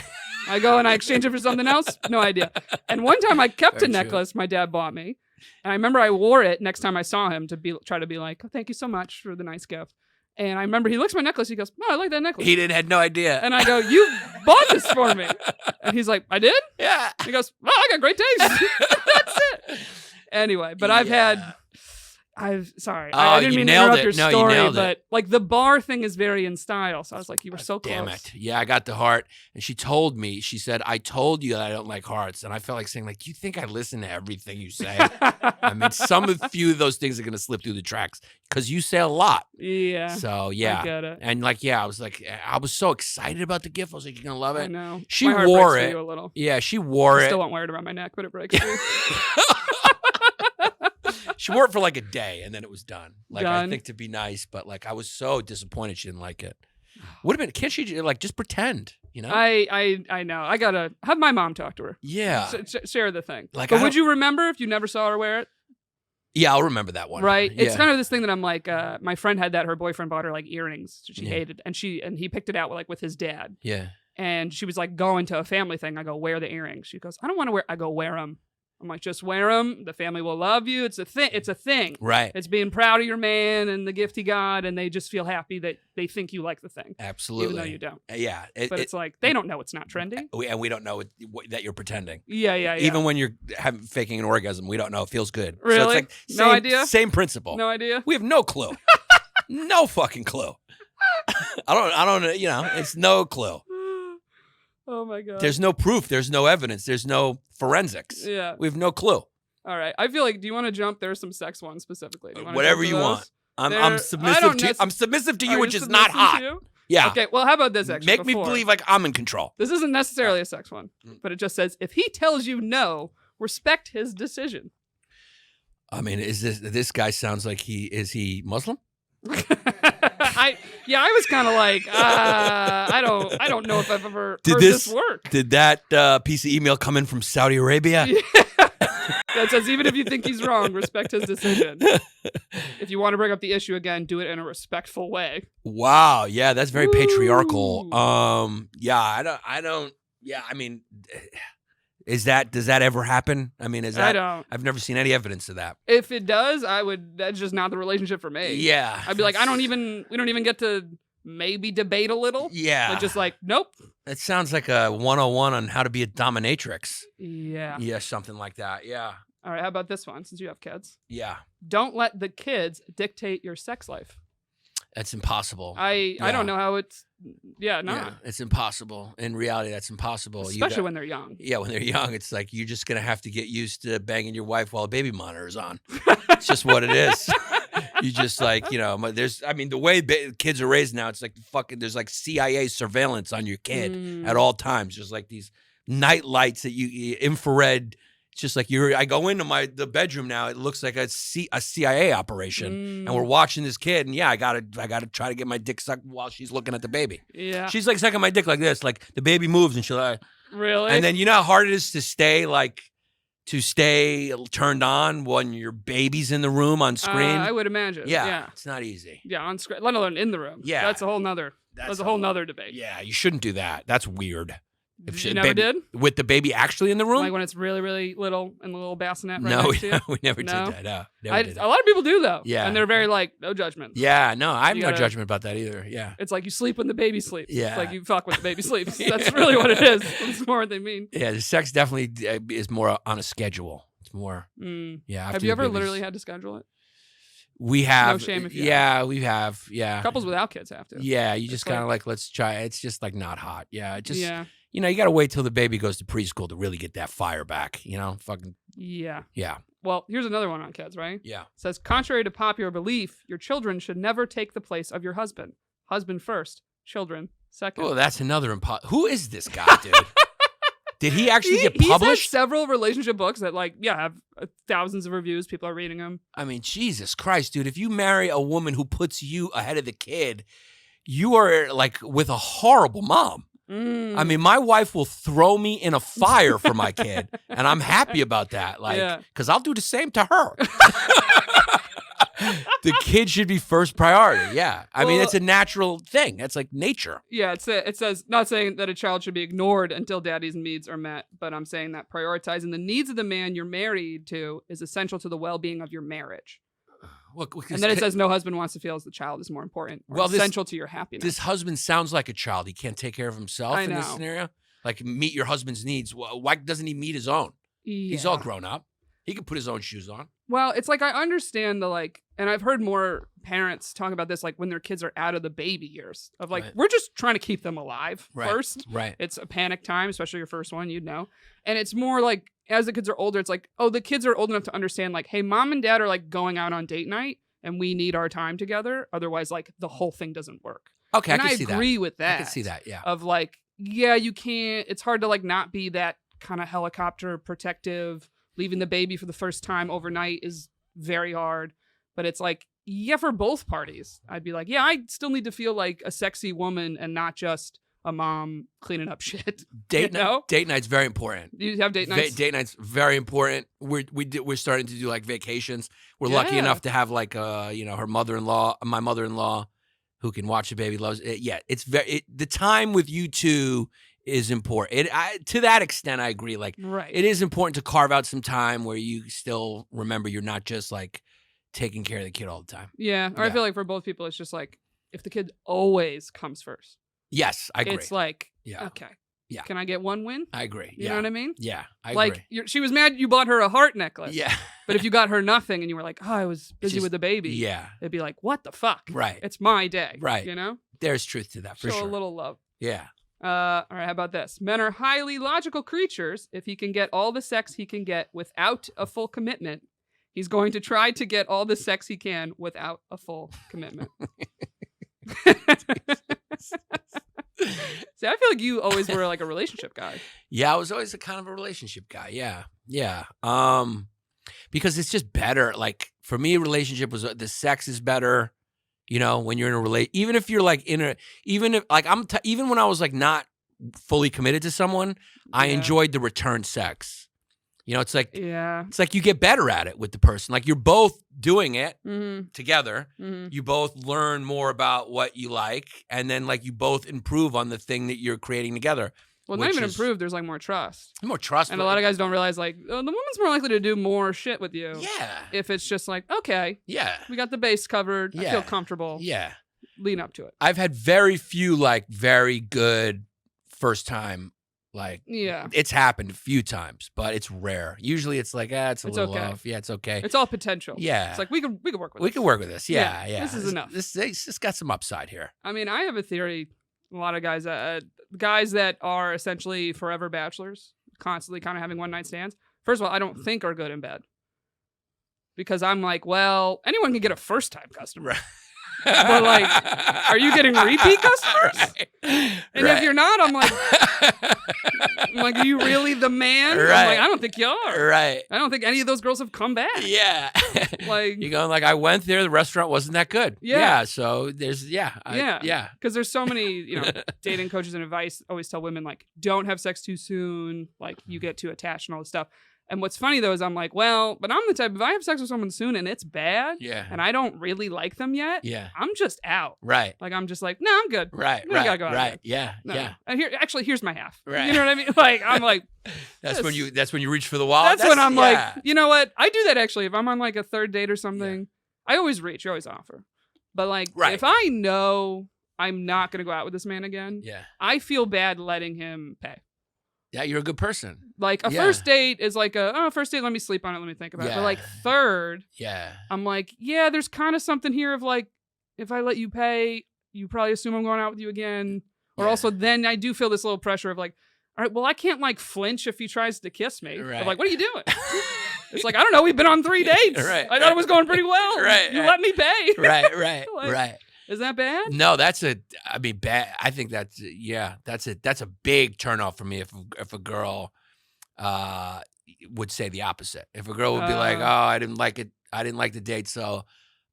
I go and I exchange it for something else. No idea. And one time I kept a necklace my dad bought me. And I remember I wore it next time I saw him to try to be like, oh, thank you so much for the nice gift. And I remember he looks at my necklace. He goes, oh, I like that necklace. He had no idea. And I go, you bought this for me. And he's like, I did? Yeah. He goes, well, I got great taste. That's it. Anyway, but I didn't mean to interrupt your story, but like the bar thing is very in style. So I was like, you were so close. Damn it. Yeah, I got the heart. And she told me, she said, I told you that I don't like hearts. And I felt like saying, like, do you think I listen to everything you say? I mean, few of those things are going to slip through the tracks because you say a lot. Yeah. So, yeah. I get it. And like, yeah, I was so excited about the gift. I was like, you're going to love it. I know. She my heart wore breaks it. For you a little. Yeah, she wore it. I still won't wear it around my neck, but it breaks me. She wore it for like a day and then it was done. Like, done. I think to be nice, but like, I was so disappointed she didn't like it. Would have been, can't she like just pretend, you know? I know. I gotta have my mom talk to her. Yeah. Share the thing. Like, but would you remember if you never saw her wear it? Yeah, I'll remember that one. Right. Yeah. It's kind of this thing that I'm like, my friend had that. Her boyfriend bought her like earrings she hated. And he picked it out with his dad. Yeah. And she was like going to a family thing. I go, wear the earrings. She goes, I don't want to wear. I go, wear them. I'm like, just wear them. The family will love you. It's a thing. It's a thing. Right. It's being proud of your man and the gift he got, and they just feel happy that they think you like the thing. Absolutely. Even though you don't. Yeah. But it's like, they don't know it's not trendy. And we don't know that you're pretending. Yeah. Even when you're faking an orgasm, we don't know. It feels good. Really? So it's like no idea? Same principle. No idea? We have no clue. No fucking clue. I don't, it's no clue. Oh my God. There's no proof. There's no evidence. There's no forensics. Yeah. We have no clue. All right. I feel like, do you want to jump? There's some sex ones specifically. Whatever you want. I'm submissive to you. I'm submissive to you, which is not hot. Yeah. Okay. Well, how about this actually? Make me believe like I'm in control. This isn't necessarily a sex one, but it just says, if he tells you no, respect his decision. I mean, this guy sounds like is he Muslim? I was kind of like, I don't know if I've ever heard this work. Did that piece of email come in from Saudi Arabia? Yeah. That says, even if you think he's wrong, respect his decision. If you want to bring up the issue again, do it in a respectful way. Wow. Yeah, that's very patriarchal. Yeah, I don't. Yeah, I mean, does that ever happen? I mean, I don't. I've never seen any evidence of that. If it does, that's just not the relationship for me. Yeah. I'd be like, we don't even get to maybe debate a little. Yeah. Like, just like, nope. It sounds like a 101 on how to be a dominatrix. Yeah. Yeah, something like that. Yeah. All right, how about this one, since you have kids? Yeah. Don't let the kids dictate your sex life. That's impossible. I don't know how it's. Yeah, no. Yeah, it's impossible. In reality, that's impossible. Especially when they're young. Yeah, when they're young, it's like you're just gonna have to get used to banging your wife while a baby monitor is on. It's just what it is. You just like, the way kids are raised now, it's like fucking. There's like CIA surveillance on your kid at all times. There's like these night lights that infrared. It's just like I go into the bedroom now. It looks like a CIA operation, and we're watching this kid. And I gotta try to get my dick sucked while she's looking at the baby. Yeah, she's like sucking my dick like this. Like the baby moves, and she'll like really. And then you know how hard it is to stay turned on when your baby's in the room on screen. I would imagine. Yeah, it's not easy. Yeah, on screen, let alone in the room. Yeah, that's a whole nother. That's a whole nother debate. Yeah, you shouldn't do that. That's weird. You never did? With the baby actually in the room? Like when it's really, really little and the little bassinet right no, next to you? we never did that. No, never did that. A lot of people do, though. Yeah. And they're very like, no judgment. Yeah, no, I have no judgment about that either. Yeah. It's like you sleep when the baby sleeps. Yeah. It's like you fuck when the baby sleeps. That's really what it is. That's more what they mean. Yeah, the sex definitely is more on a schedule. It's more, yeah. Have you ever literally had to schedule it? We have. No shame if you have. We have. Yeah. Couples without kids have to. Yeah, you just kind of like, let's try. It's just like not hot. Yeah, just. Yeah. You got to wait till the baby goes to preschool to really get that fire back, fucking. Yeah. Yeah. Well, here's another one on kids, right? Yeah. It says, contrary to popular belief, your children should never take the place of your husband. Husband first, children second. Oh, that's another Who is this guy, dude? Did he actually get published? He's had several relationship books that have thousands of reviews. People are reading them. I mean, Jesus Christ, dude. If you marry a woman who puts you ahead of the kid, you are like with a horrible mom. I mean, my wife will throw me in a fire for my kid, and I'm happy about that. Like, because I'll do the same to her. The kid should be first priority. Yeah, I mean, it's a natural thing. That's like nature. Yeah, it says not saying that a child should be ignored until daddy's needs are met, but I'm saying that prioritizing the needs of the man you're married to is essential to the well-being of your marriage. And then it says no husband wants to feel as the child is more important. Essential to your happiness. This husband sounds like a child. He can't take care of himself in this scenario. Like meet your husband's needs. Why doesn't he meet his own? Yeah. He's all grown up. He can put his own shoes on. Well, it's like I understand and I've heard more parents talk about this, like when their kids are out of the baby years of like, we're just trying to keep them alive first. Right. It's a panic time, especially your first one, And it's more like as the kids are older, it's like, oh, the kids are old enough to understand like, hey, mom and dad are like going out on date night and we need our time together. Otherwise, like the whole thing doesn't work. Okay. And I can see that. agree with that. I can see that. Yeah. Of like, yeah, you can't, it's hard to like not be that kind of helicopter protective. Leaving the baby for the first time overnight is very hard. But it's like, yeah, for both parties, I'd be like, yeah, I still need to feel like a sexy woman and not just a mom cleaning up shit. Date night's very important. You have date nights? Date night's very important. We're starting to do like vacations. We're lucky enough to have like her mother-in-law, my mother-in-law, who can watch the baby, loves it. Yeah, the time with you two is important. To that extent, I agree. Like, it is important to carve out some time where you still remember you're not just like taking care of the kid all the time. Yeah, I feel like for both people, it's just like if the kid always comes first. Yes, I agree. It's like, okay, can I get one win? I agree. You know what I mean? Yeah, I agree. Like she was mad you bought her a heart necklace. Yeah, but if you got her nothing and you were like, oh, I was busy with the baby. Yeah, it'd be like, what the fuck? Right. It's my day. Right. You know? There's truth to that for sure. Show a little love. Yeah. All right, how about this? Men are highly logical creatures. If he can get all the sex he can get without a full commitment, he's going to try to get all the sex he can without a full commitment. See, I feel like you always were like a relationship guy. Yeah, I was always a kind of a relationship guy. Yeah. Yeah. Because it's just better. Like for me, relationship was the sex is better. When you're in a even if you're like even when I was like not fully committed to someone, I enjoyed the return sex. It's like you get better at it with the person. Like you're both doing it together. Mm-hmm. You both learn more about what you like, and then like you both improve on the thing that you're creating together. Well, not even improve. There's like more trust. More trust. And a lot of guys don't realize like the woman's more likely to do more shit with you. Yeah. If it's just like, okay. Yeah. We got the base covered. Yeah. I feel comfortable. Yeah. Lean up to it. I've had very few like very good first time Like, Yeah. it's happened a few times, but it's rare. Usually it's like, it's a little okay. off. Yeah, it's okay. It's all potential. Yeah. It's like we could work with We this. can work with this. Yeah, Yeah, this is enough. This got some upside here. I mean, I have a theory. A lot of guys that are essentially forever bachelors, constantly kind of having one night stands. First of all, I don't think are good in bed. Because I'm like, well, anyone can get a first time customer. Right. But like, are you getting repeat customers? Right. And if you're not, I'm like, are you really the man? Right. I'm like, I don't think you are. Right. I don't think any of those girls have come back. Yeah. Like, you're going like, I went there, the restaurant wasn't that good. Yeah. So there's, Yeah. Because there's so many, dating coaches and advice always tell women, like, don't have sex too soon. Like, you get too attached and all this stuff. And what's funny, though, is I'm like, well, but I'm the type, if I have sex with someone soon and it's bad, Yeah. and I don't really like them yet, Yeah. I'm just out. Right. Like, I'm just like, no, I'm good. Right. I Right. gotta go out Right. here. Yeah. No. Yeah. And here's my half. Right. You know what I mean? Like, I'm like, That's this- when you reach for the wallet. That's when I'm yeah. like, you know what? I do that actually. If I'm on like a third date or something, I always reach, I always offer. But like, Right. if I know I'm not gonna go out with this man again, Yeah. I feel bad letting him pay. Yeah, you're a good person. Like a Yeah. first date is like first date, let me sleep on it, let me think about it. Yeah. But like third, Yeah. I'm like, yeah, there's kind of something here of like, if I let you pay, you probably assume I'm going out with you again. Or Yeah. also then I do feel this little pressure of like, all right, well, I can't like flinch if he tries to kiss me. Right. I'm like, what are you doing? It's like, I don't know, we've been on 3 dates. Right. I thought it was going pretty well. Right. You let me pay. Right. Like, Right. Is that bad? No, bad. I think that's a big turnoff for me if a girl would say the opposite. If a girl would be like, "Oh, I didn't like it. I didn't like the date, so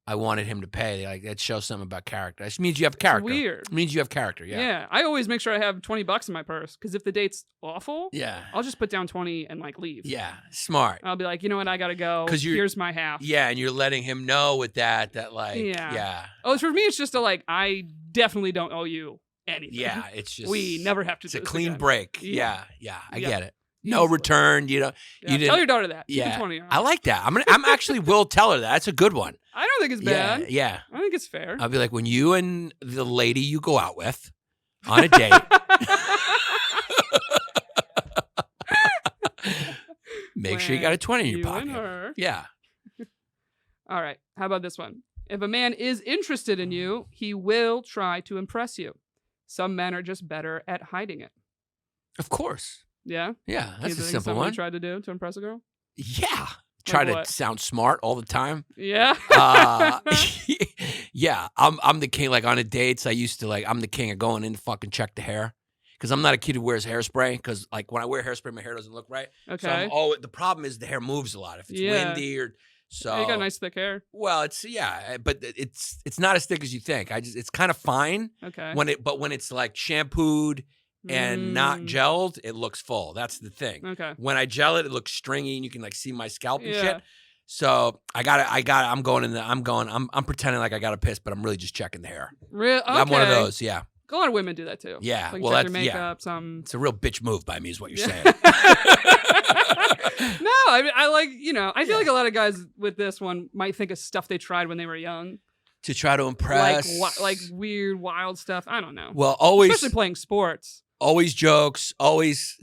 I wanted him to pay." Like that shows something about character. It means you have character. Weird. It means you have character. Yeah. I always make sure I have $20 in my purse because if the date's awful, Yeah. I'll just put down 20 and like leave. Yeah. Smart. I'll be like, you know what, I gotta go. 'Cause you're- Here's my half. Yeah, and you're letting him know with that like Yeah. yeah. Oh, for me, it's just I definitely don't owe you anything. Yeah, it's just We never have to It's do a this clean again. break. Yeah. Yeah. I Yeah. get it. No Easily. return. You Yeah, didn't. tell your daughter that. Keep Yeah. the 20. I like that. I'm actually will tell her that. That's a good one. I don't think it's bad. Yeah. I think it's fair. I'll be like, when you and the lady you go out with on a date, make sure you got a 20 in your you pocket. and her. Yeah. All right. How about this one? If a man is interested in you, he will try to impress you. Some men are just better at hiding it. Of course. Yeah? Yeah. That's You a think simple something one. you tried to do to impress a girl? Yeah. Try to what? sound smart all the time. Yeah. Yeah. I'm the king. Like on a dates, I used to I'm the king of going in to fucking check the hair. Because I'm not a kid who wears hairspray. Because like when I wear hairspray, my hair doesn't look right. Okay. So the problem is the hair moves a lot. If it's windy or so. You got nice thick hair. Well, but it's not as thick as you think. It's kind of fine Okay. when it's like shampooed and not gelled, it looks full. That's the thing. Okay. When I gel it, it looks stringy and you can like see my scalp and Yeah. shit. So I'm pretending like I got a piss, but I'm really just checking the hair. Real. Okay. I'm one of those. Yeah. A lot of women do that too. Yeah. Like Well, check that's your makeup. Some. It's a real bitch move by me, is what you're saying. No, I mean, I feel like a lot of guys with this one might think of stuff they tried when they were young. To try to impress, like weird, wild stuff. I don't know. Well, always, especially playing sports. Always jokes. Always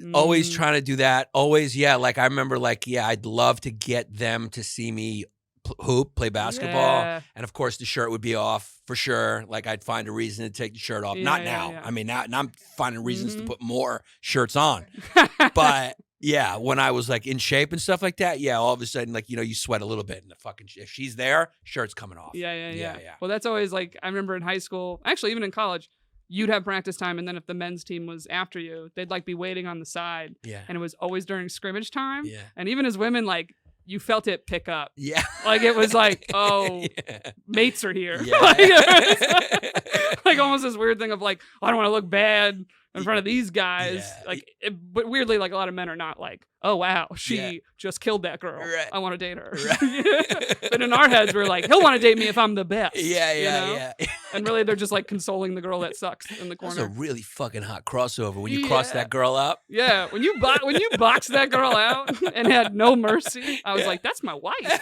trying to do that. Always, yeah. Like I remember, I'd love to get them to see me play basketball, and of course the shirt would be off for sure. Like I'd find a reason to take the shirt off. Not now. Yeah. I mean, now I'm finding reasons to put more shirts on. But yeah, when I was like in shape and stuff like that, yeah, all of a sudden you sweat a little bit, and the fucking if she's there, shirt's coming off. Yeah. Well, that's always I remember in high school, actually even in college, you'd have practice time, and then if the men's team was after you, they'd be waiting on the side. Yeah. And it was always during scrimmage time. Yeah. And even as women, you felt it pick up. Yeah. It was oh, yeah. mates are here. Yeah. It was almost this weird thing of I don't want to look bad in front of these guys. Yeah. But weirdly, a lot of men are not oh, wow, she just killed that girl. Right. I want to date her. Right. But in our heads, we're he'll want to date me if I'm the best. Yeah. And really, they're just consoling the girl that sucks in the corner. That's a really fucking hot crossover when you cross that girl up. Yeah, when you boxed that girl out and had no mercy, I was like, that's my wife.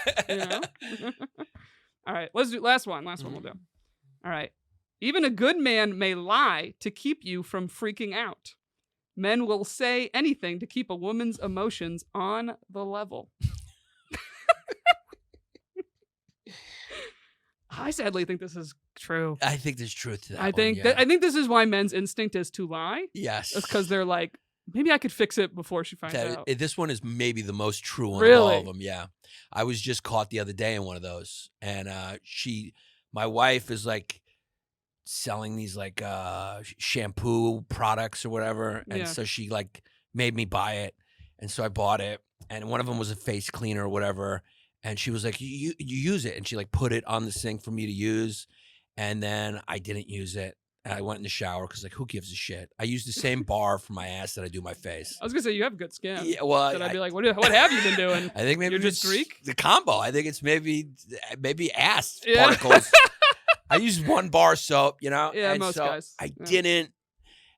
All right, let's do last one. Last one we'll do. All right. Even a good man may lie to keep you from freaking out. Men will say anything to keep a woman's emotions on the level. I sadly think this is true. I think there's truth to that. I think this is why men's instinct is to lie. Yes. It's because they're like, maybe I could fix it before she finds out. This one is maybe the most true one Really? of all of them. Yeah. I was just caught the other day in one of those. And my wife is like selling these like shampoo products or whatever. And so she like made me buy it. And so I bought it. And one of them was a face cleaner or whatever. And she was like, you use it. And she like put it on the sink for me to use. And then I didn't use it. And I went in the shower because like, who gives a shit? I use the same bar for my ass that I do my face. I was going to say, you have good skin. Yeah, well, I'd be like, what have you been doing? I think maybe You're just Greek? The combo. I think it's maybe ass particles. I use one bar soap, you know? Yeah, and most so guys. I didn't.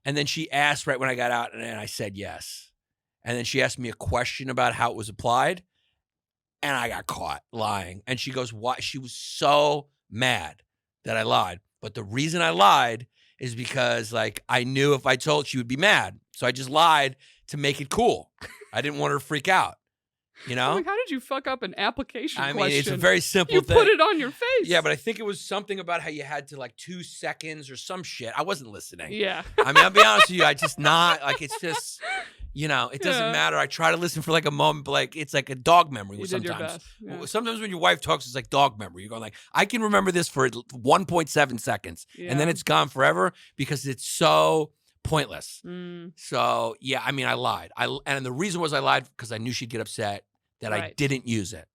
And then she asked right when I got out, and I said yes. And then she asked me a question about how it was applied. And I got caught lying. And she goes, why? She was so mad that I lied. But the reason I lied is because, like, I knew if I told, she would be mad. So I just lied to make it cool. I didn't want her to freak out, you know? Like, how did you fuck up an application question? I mean, it's a very simple thing. You put it on your face. Yeah, but I think it was something about how you had to, like, 2 seconds or some shit. I wasn't listening. Yeah. I mean, I'll be honest with you. I just not, like, it's just... You know, it doesn't matter. I try to listen for like a moment, but like it's like a dog memory. You sometimes, did your best. Yeah. Sometimes when your wife talks, it's like dog memory. You're going like, I can remember this for 1.7 seconds, and then it's gone forever because it's so pointless. So yeah, I mean, I lied. And the reason was I lied because I knew she'd get upset that I didn't use it.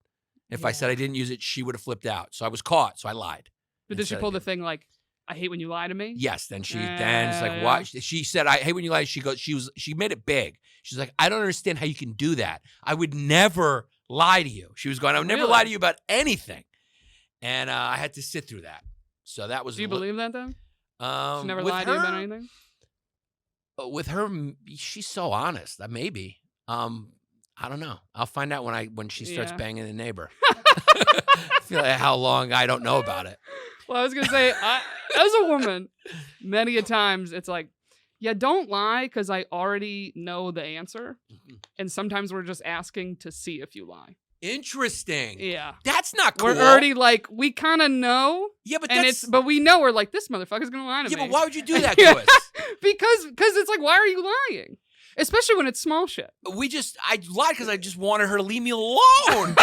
If I said I didn't use it, she would have flipped out. So I was caught. So I lied. But did she pull the thing like, I hate when you lie to me? Yes. Then it's like, why? She said, I hate when you lie. She made it big. She's like, I don't understand how you can do that. I would never lie to you. She was going, I would never lie to you about anything. And I had to sit through that. So that was. Do you believe that then? She never lied her, to you about anything? With her, she's so honest. That I don't know. I'll find out when she starts banging the neighbor. I feel like how long I don't know about it. Well, I was going to say, as a woman, many a times it's like, yeah, don't lie because I already know the answer. And sometimes we're just asking to see if you lie. Interesting. Yeah. That's not cool. We're already like, we kind of know. Yeah, but but we know we're like, this motherfucker's going to lie to me. Yeah, but why would you do that to us? Because it's like, why are you lying? Especially when it's small shit. I lied because I just wanted her to leave me alone.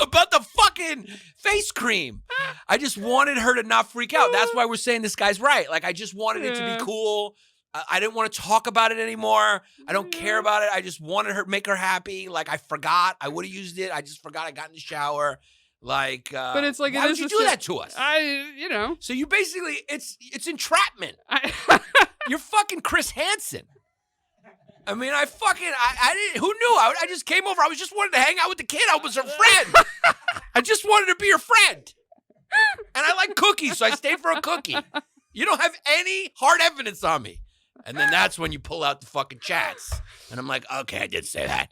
About the fucking face cream. I just wanted her to not freak out. That's why we're saying this guy's right. Like, I just wanted it to be cool. I didn't want to talk about it anymore. I don't care about it. I just wanted her, make her happy. Like, I forgot. I would have used it. I just forgot. I got in the shower. Like, but it's like, why would you do that to us? So you basically, it's entrapment. You're fucking Chris Hansen. I mean, I didn't, who knew? I just came over. I was just wanted to hang out with the kid. I was her friend. I just wanted to be her friend. And I like cookies, so I stayed for a cookie. You don't have any hard evidence on me. And then that's when you pull out the fucking chats. And I'm like, okay, I did say that.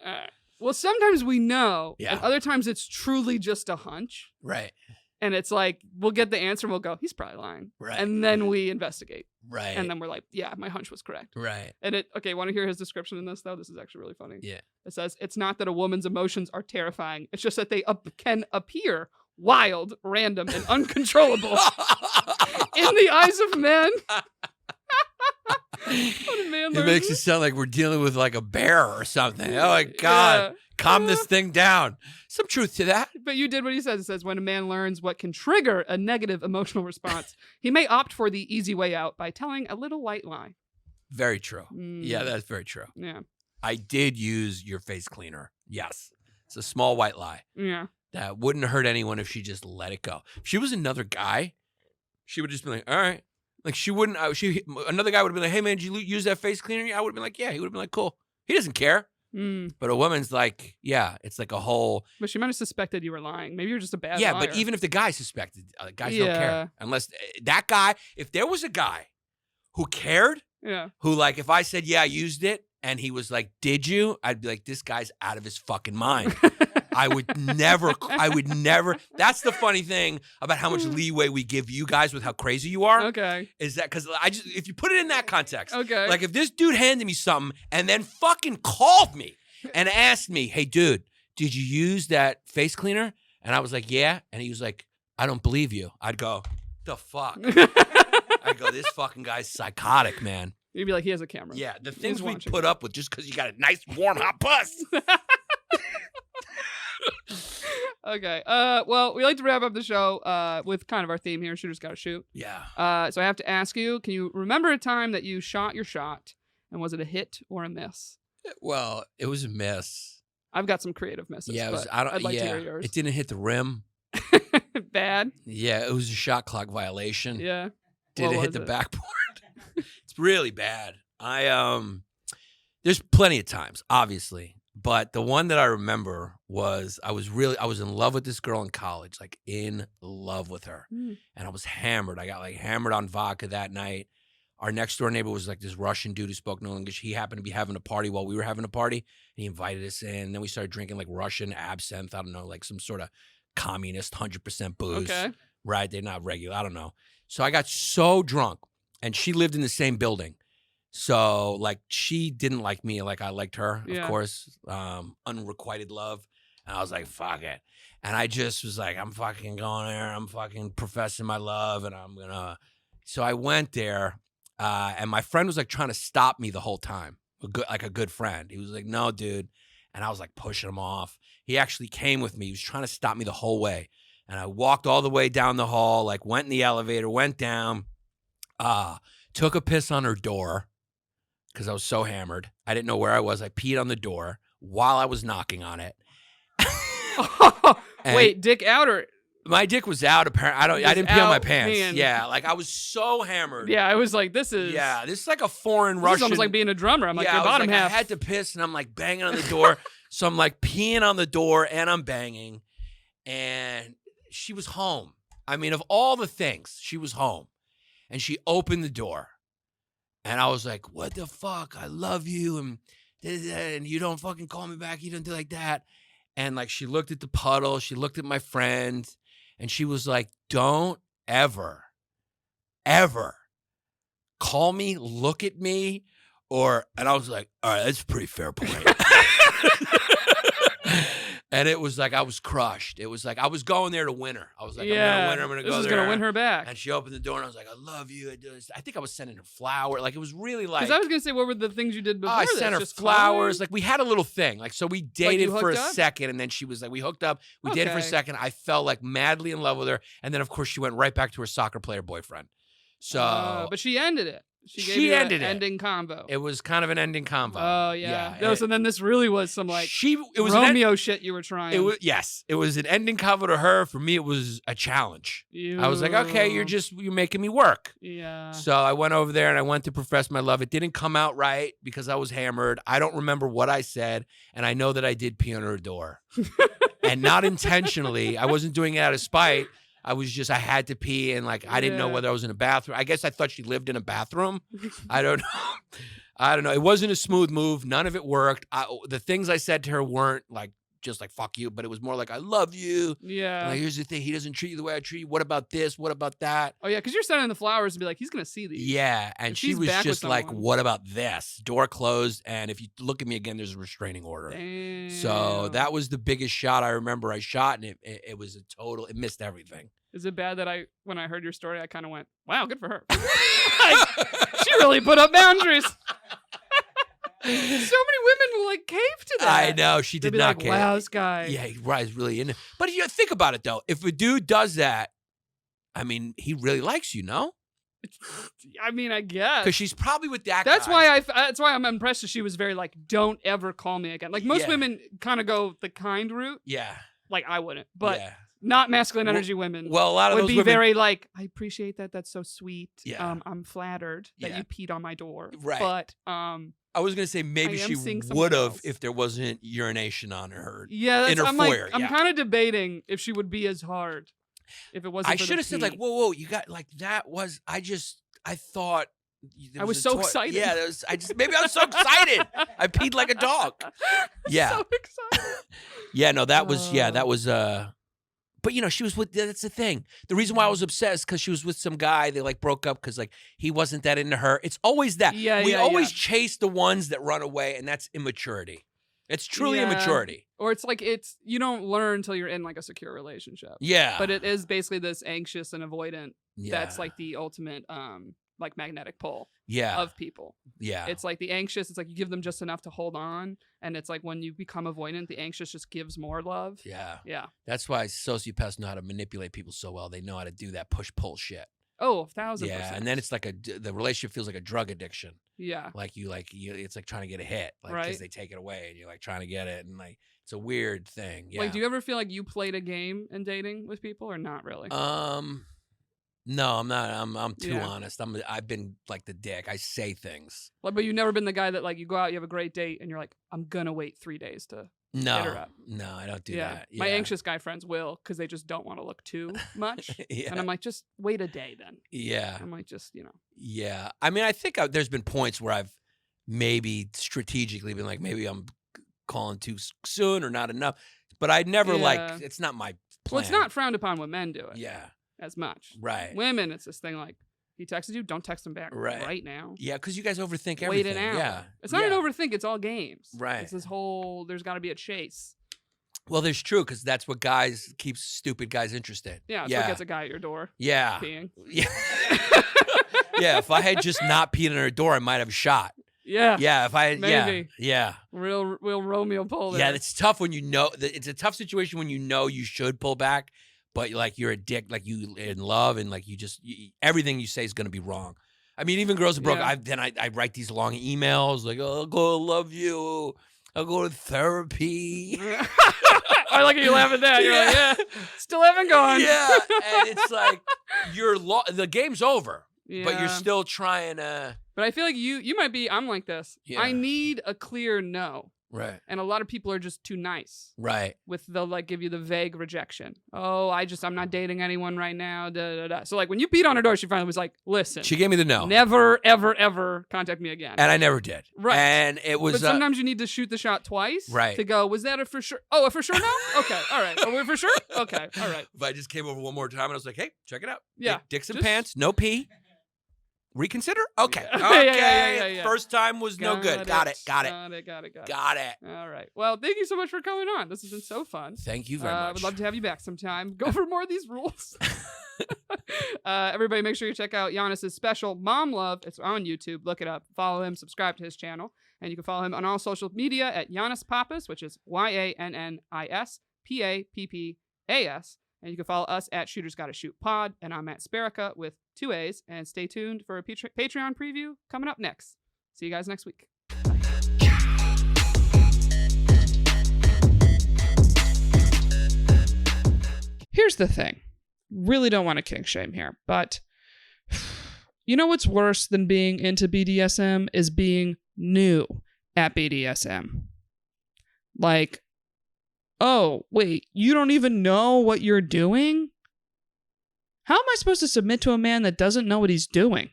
Well, sometimes we know. Yeah. And other times it's truly just a hunch. Right. And it's like, we'll get the answer and we'll go, he's probably lying. Right. And then we investigate. Right. And then we're like, yeah, my hunch was correct. Right. And want to hear his description in this, though? This is actually really funny. Yeah. It says, it's not that a woman's emotions are terrifying. It's just that they can appear wild, random, and uncontrollable in the eyes of men. It makes it sound like we're dealing with like a bear or something. Oh, my God. Yeah. Calm this thing down. Some truth to that. But you did what he says. It says, when a man learns what can trigger a negative emotional response, he may opt for the easy way out by telling a little white lie. Very true. Yeah, that's very true. Yeah. I did use your face cleaner. Yes. It's a small white lie. Yeah. That wouldn't hurt anyone if she just let it go. If she was another guy, she would just be like, all right. Like, she wouldn't, another guy would have been like, hey, man, did you use that face cleaner? I would have been like, yeah. He would have been like, cool. He doesn't care. But a woman's like, yeah, it's like a whole. But she might have suspected you were lying. Maybe you're just a bad liar. Yeah, but even if the guy suspected, guys don't care. Unless that guy, if there was a guy who cared, who like, if I said, yeah, I used it, and he was like, did you? I'd be like, this guy's out of his fucking mind. I would never. That's the funny thing about how much leeway we give you guys with how crazy you are. Okay. Is that because if you put it in that context, Okay. like if this dude handed me something and then fucking called me and asked me, hey, dude, did you use that face cleaner? And I was like, yeah. And he was like, I don't believe you. I'd go, the fuck? I'd go, this fucking guy's psychotic, man. You'd be like, he has a camera. Yeah, the things we watching. put up with just because you got a nice, warm, hot puss. Okay. Well, we like to wrap up the show with kind of our theme here, Shooters Gotta Shoot. Yeah. So I have to ask you, can you remember a time that you shot your shot, and was it a hit or a miss? Well, it was a miss. I've got some creative misses. Yeah, I'd like to hear yours. It didn't hit the rim. Bad? Yeah, it was a shot clock violation. Yeah. Did it hit the backboard? It's really bad. There's plenty of times, obviously, but the one that I remember was I was in love with this girl in college, like in love with her, and I was hammered. I got like hammered on vodka that night. Our next door neighbor was like this Russian dude who spoke no English. He happened to be having a party while we were having a party, and he invited us in. And then we started drinking like Russian absinthe. I don't know, like some sort of communist 100% booze. Okay. Right? They're not regular. I don't know. So I got so drunk, and she lived in the same building. So like she didn't like me like I liked her, of course. Unrequited love. And I was like, fuck it. And I just was like, I'm fucking going there. I'm fucking professing my love, and I'm gonna. So I went there. And my friend was like trying to stop me the whole time, like a good friend. He was like, no, dude. And I was like pushing him off. He actually came with me. He was trying to stop me the whole way. And I walked all the way down the hall, like went in the elevator, went down, took a piss on her door because I was so hammered. I didn't know where I was. I peed on the door while I was knocking on it. Wait, dick out or... My dick was out. Apparently, I didn't pee on my pants. Man. Yeah, like I was so hammered. Yeah, I was like, this is like a foreign Russian. It's almost like being a drummer. I'm like, your I was bottom like, half. I had to piss, and I'm like banging on the door. So I'm like peeing on the door, and I'm banging. And she was home. I mean, of all the things, she was home, and she opened the door, and I was like, "What the fuck? I love you, and you don't fucking call me back. You don't do like that." And like she looked at the puddle, she looked at my friend. And she was like, don't ever call me, look at me, and I was like, all right, that's a pretty fair point. And it was like, I was crushed. It was like, I was going there to win her. I was like, I'm going to win her. I'm going to go there. This is going to win her back. And she opened the door and I was like, I love you. I think I was sending her flowers. Like, it was really like. Because I was going to say, what were the things you did before I sent her flowers. Calling? Like, we had a little thing. Like, so we dated for a second. And then she was like, we hooked up. We dated for a second. I fell like madly in love with her. And then, of course, she went right back to her soccer player boyfriend. So. But she ended it. She ended an ending convo. It was kind of an ending convo. Oh yeah. No, so then this really was some like it was Romeo shit you were trying. It was an ending convo to her. For me, it was a challenge. I was like, okay, you're making me work. Yeah. So I went over there and I went to profess my love. It didn't come out right because I was hammered. I don't remember what I said, and I know that I did pee on her door, and not intentionally. I wasn't doing it out of spite. I had to pee, and like I didn't know whether I was in a bathroom. I guess I thought she lived in a bathroom. I don't know. It wasn't a smooth move. None of it worked. The things I said to her weren't like just like fuck you, but it was more like I love you. Yeah. Like, here's the thing: he doesn't treat you the way I treat you. What about this? What about that? Oh yeah, because you're sending the flowers and be like, he's gonna see these. Yeah, and she was just like, what about this? Door closed, and if you look at me again, there's a restraining order. Damn. So that was the biggest shot I remember I shot, and it was it missed everything. Is it bad that when I heard your story, I kind of went, wow, good for her. She really put up boundaries. So many women will like cave to that. I know, she did not cave. Wow, this guy. Yeah, he's really in it. But think about it though. If a dude does that, I mean, he really likes you, no? I mean, I guess. Because she's probably with that That's guy. That's why I'm impressed that she was very like, don't ever call me again. Like most women kind of go the kind route. Yeah. Like I wouldn't, but not masculine energy women. Well, a lot of would those be women, very like, I appreciate that. That's so sweet. Yeah. I'm flattered that you peed on my door. Right. But I was gonna say maybe she would have if there wasn't urination on her. Yeah, in her foyer. I'm kind of debating if she would be as hard if it wasn't. I should have said like, whoa, you got like that was. I thought. I was so excited. Yeah, maybe I was so excited. I peed like a dog. Yeah. So excited. Yeah, no, that was but you know, she was with, that's the thing. The reason why I was upset is because she was with some guy. They like broke up because like he wasn't that into her. It's always that. We always chase the ones that run away, and that's immaturity. It's truly immaturity. Or it's like you don't learn until you're in like a secure relationship. Yeah. But it is basically this anxious and avoidant. That's like the ultimate like magnetic pull of people. Yeah. It's like the anxious, it's like you give them just enough to hold on. And it's like when you become avoidant, the anxious just gives more love. Yeah. Yeah. That's why sociopaths know how to manipulate people so well. They know how to do that push-pull shit. Oh, 1,000%. Yeah, and then it's like the relationship feels like a drug addiction. Yeah. Like you, it's like trying to get a hit. Like, because they take it away and you're like trying to get it. And like, it's a weird thing. Yeah. Like, do you ever feel like you played a game in dating with people or not really? No, I'm not. I'm too honest. I've been like the dick. I say things. Like, but you've never been the guy that like you go out, you have a great date, and you're like, I'm gonna wait 3 days to get her up. No, I don't do that. Yeah. My anxious guy friends will because they just don't want to look too much. And I'm like, just wait a day then. Yeah. I'm like, just Yeah. I mean, I think there's been points where I've maybe strategically been like, maybe I'm calling too soon or not enough. But I never like. It's not my plan. Well, it's not frowned upon when men do it. Yeah. As much. Right. Women, it's this thing like, he texted you, don't text him back right now. Yeah, because you guys overthink everything. Wait an hour. Yeah. It's not an overthink, it's all games. Right. It's this whole, there's got to be a chase. Well, there's true, because that's what keeps stupid guys interested. Yeah, it's what gets a guy at your door. Yeah. Peeing. Yeah. Yeah, if I had just not peed on her door, I might have shot. Yeah. Yeah, if I had, maybe. Yeah. Real Romeo pull there. Yeah, it's tough when it's a tough situation when you know you should pull back, but like you're a dick, like you in love, and like everything you say is going to be wrong. I mean, even girls who broke, I write these long emails like, oh, I'll go love you. I'll go to therapy. I like how you laugh at that. You're like, yeah, still haven't gone. Yeah, and it's like the game's over, but you're still trying to. But I feel like you might be, I'm like this. Yeah. I need a clear no. Right. And a lot of people are just too nice. Right. They'll like give you the vague rejection. Oh, I'm not dating anyone right now. Da, da, da. So like when you beat on her door, she finally was like, listen. She gave me the no. Never, ever, ever contact me again. And I never did. Right. And it was. But sometimes you need to shoot the shot twice. Right. To go, was that a for sure? Oh, a for sure no? Okay. All right. Are we for sure? Okay. All right. If I just came over one more time and I was like, hey, check it out. Yeah. Dicks and pants, no pee. Reconsider? Okay. Okay. Yeah. First time was no good. Got it. Got it. All right. Well, thank you so much for coming on. This has been so fun. Thank you very much. I would love to have you back sometime. Go for more of these rules. Everybody, make sure you check out Yannis' special, Mom Love. It's on YouTube. Look it up. Follow him. Subscribe to his channel. And you can follow him on all social media at Yannis Pappas, which is YANNIS PAPPAS. And you can follow us at Shooters Gotta Shoot Pod. And I'm at Sperica with 2 A's. And stay tuned for a Patreon preview coming up next. See you guys next week. Here's the thing. Really don't want to kink shame here, but you know what's worse than being into BDSM is being new at BDSM. Like, oh, wait, you don't even know what you're doing? How am I supposed to submit to a man that doesn't know what he's doing?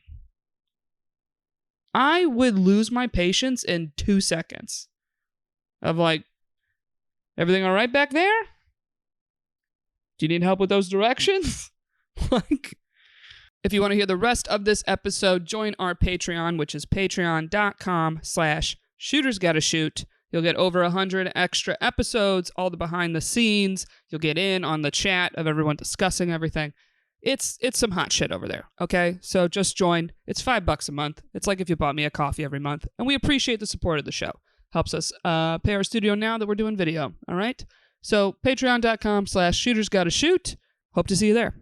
I would lose my patience in 2 seconds. Of like, everything all right back there? Do you need help with those directions? Like, if you want to hear the rest of this episode, join our Patreon, which is patreon.com/shootersgottashoot. You'll get over 100 extra episodes, all the behind the scenes. You'll get in on the chat of everyone discussing everything. It's some hot shit over there, okay? So just join. It's $5 a month. It's like if you bought me a coffee every month. And we appreciate the support of the show. Helps us pay our studio now that we're doing video, all right? So patreon.com/shootersgottashoot. Hope to see you there.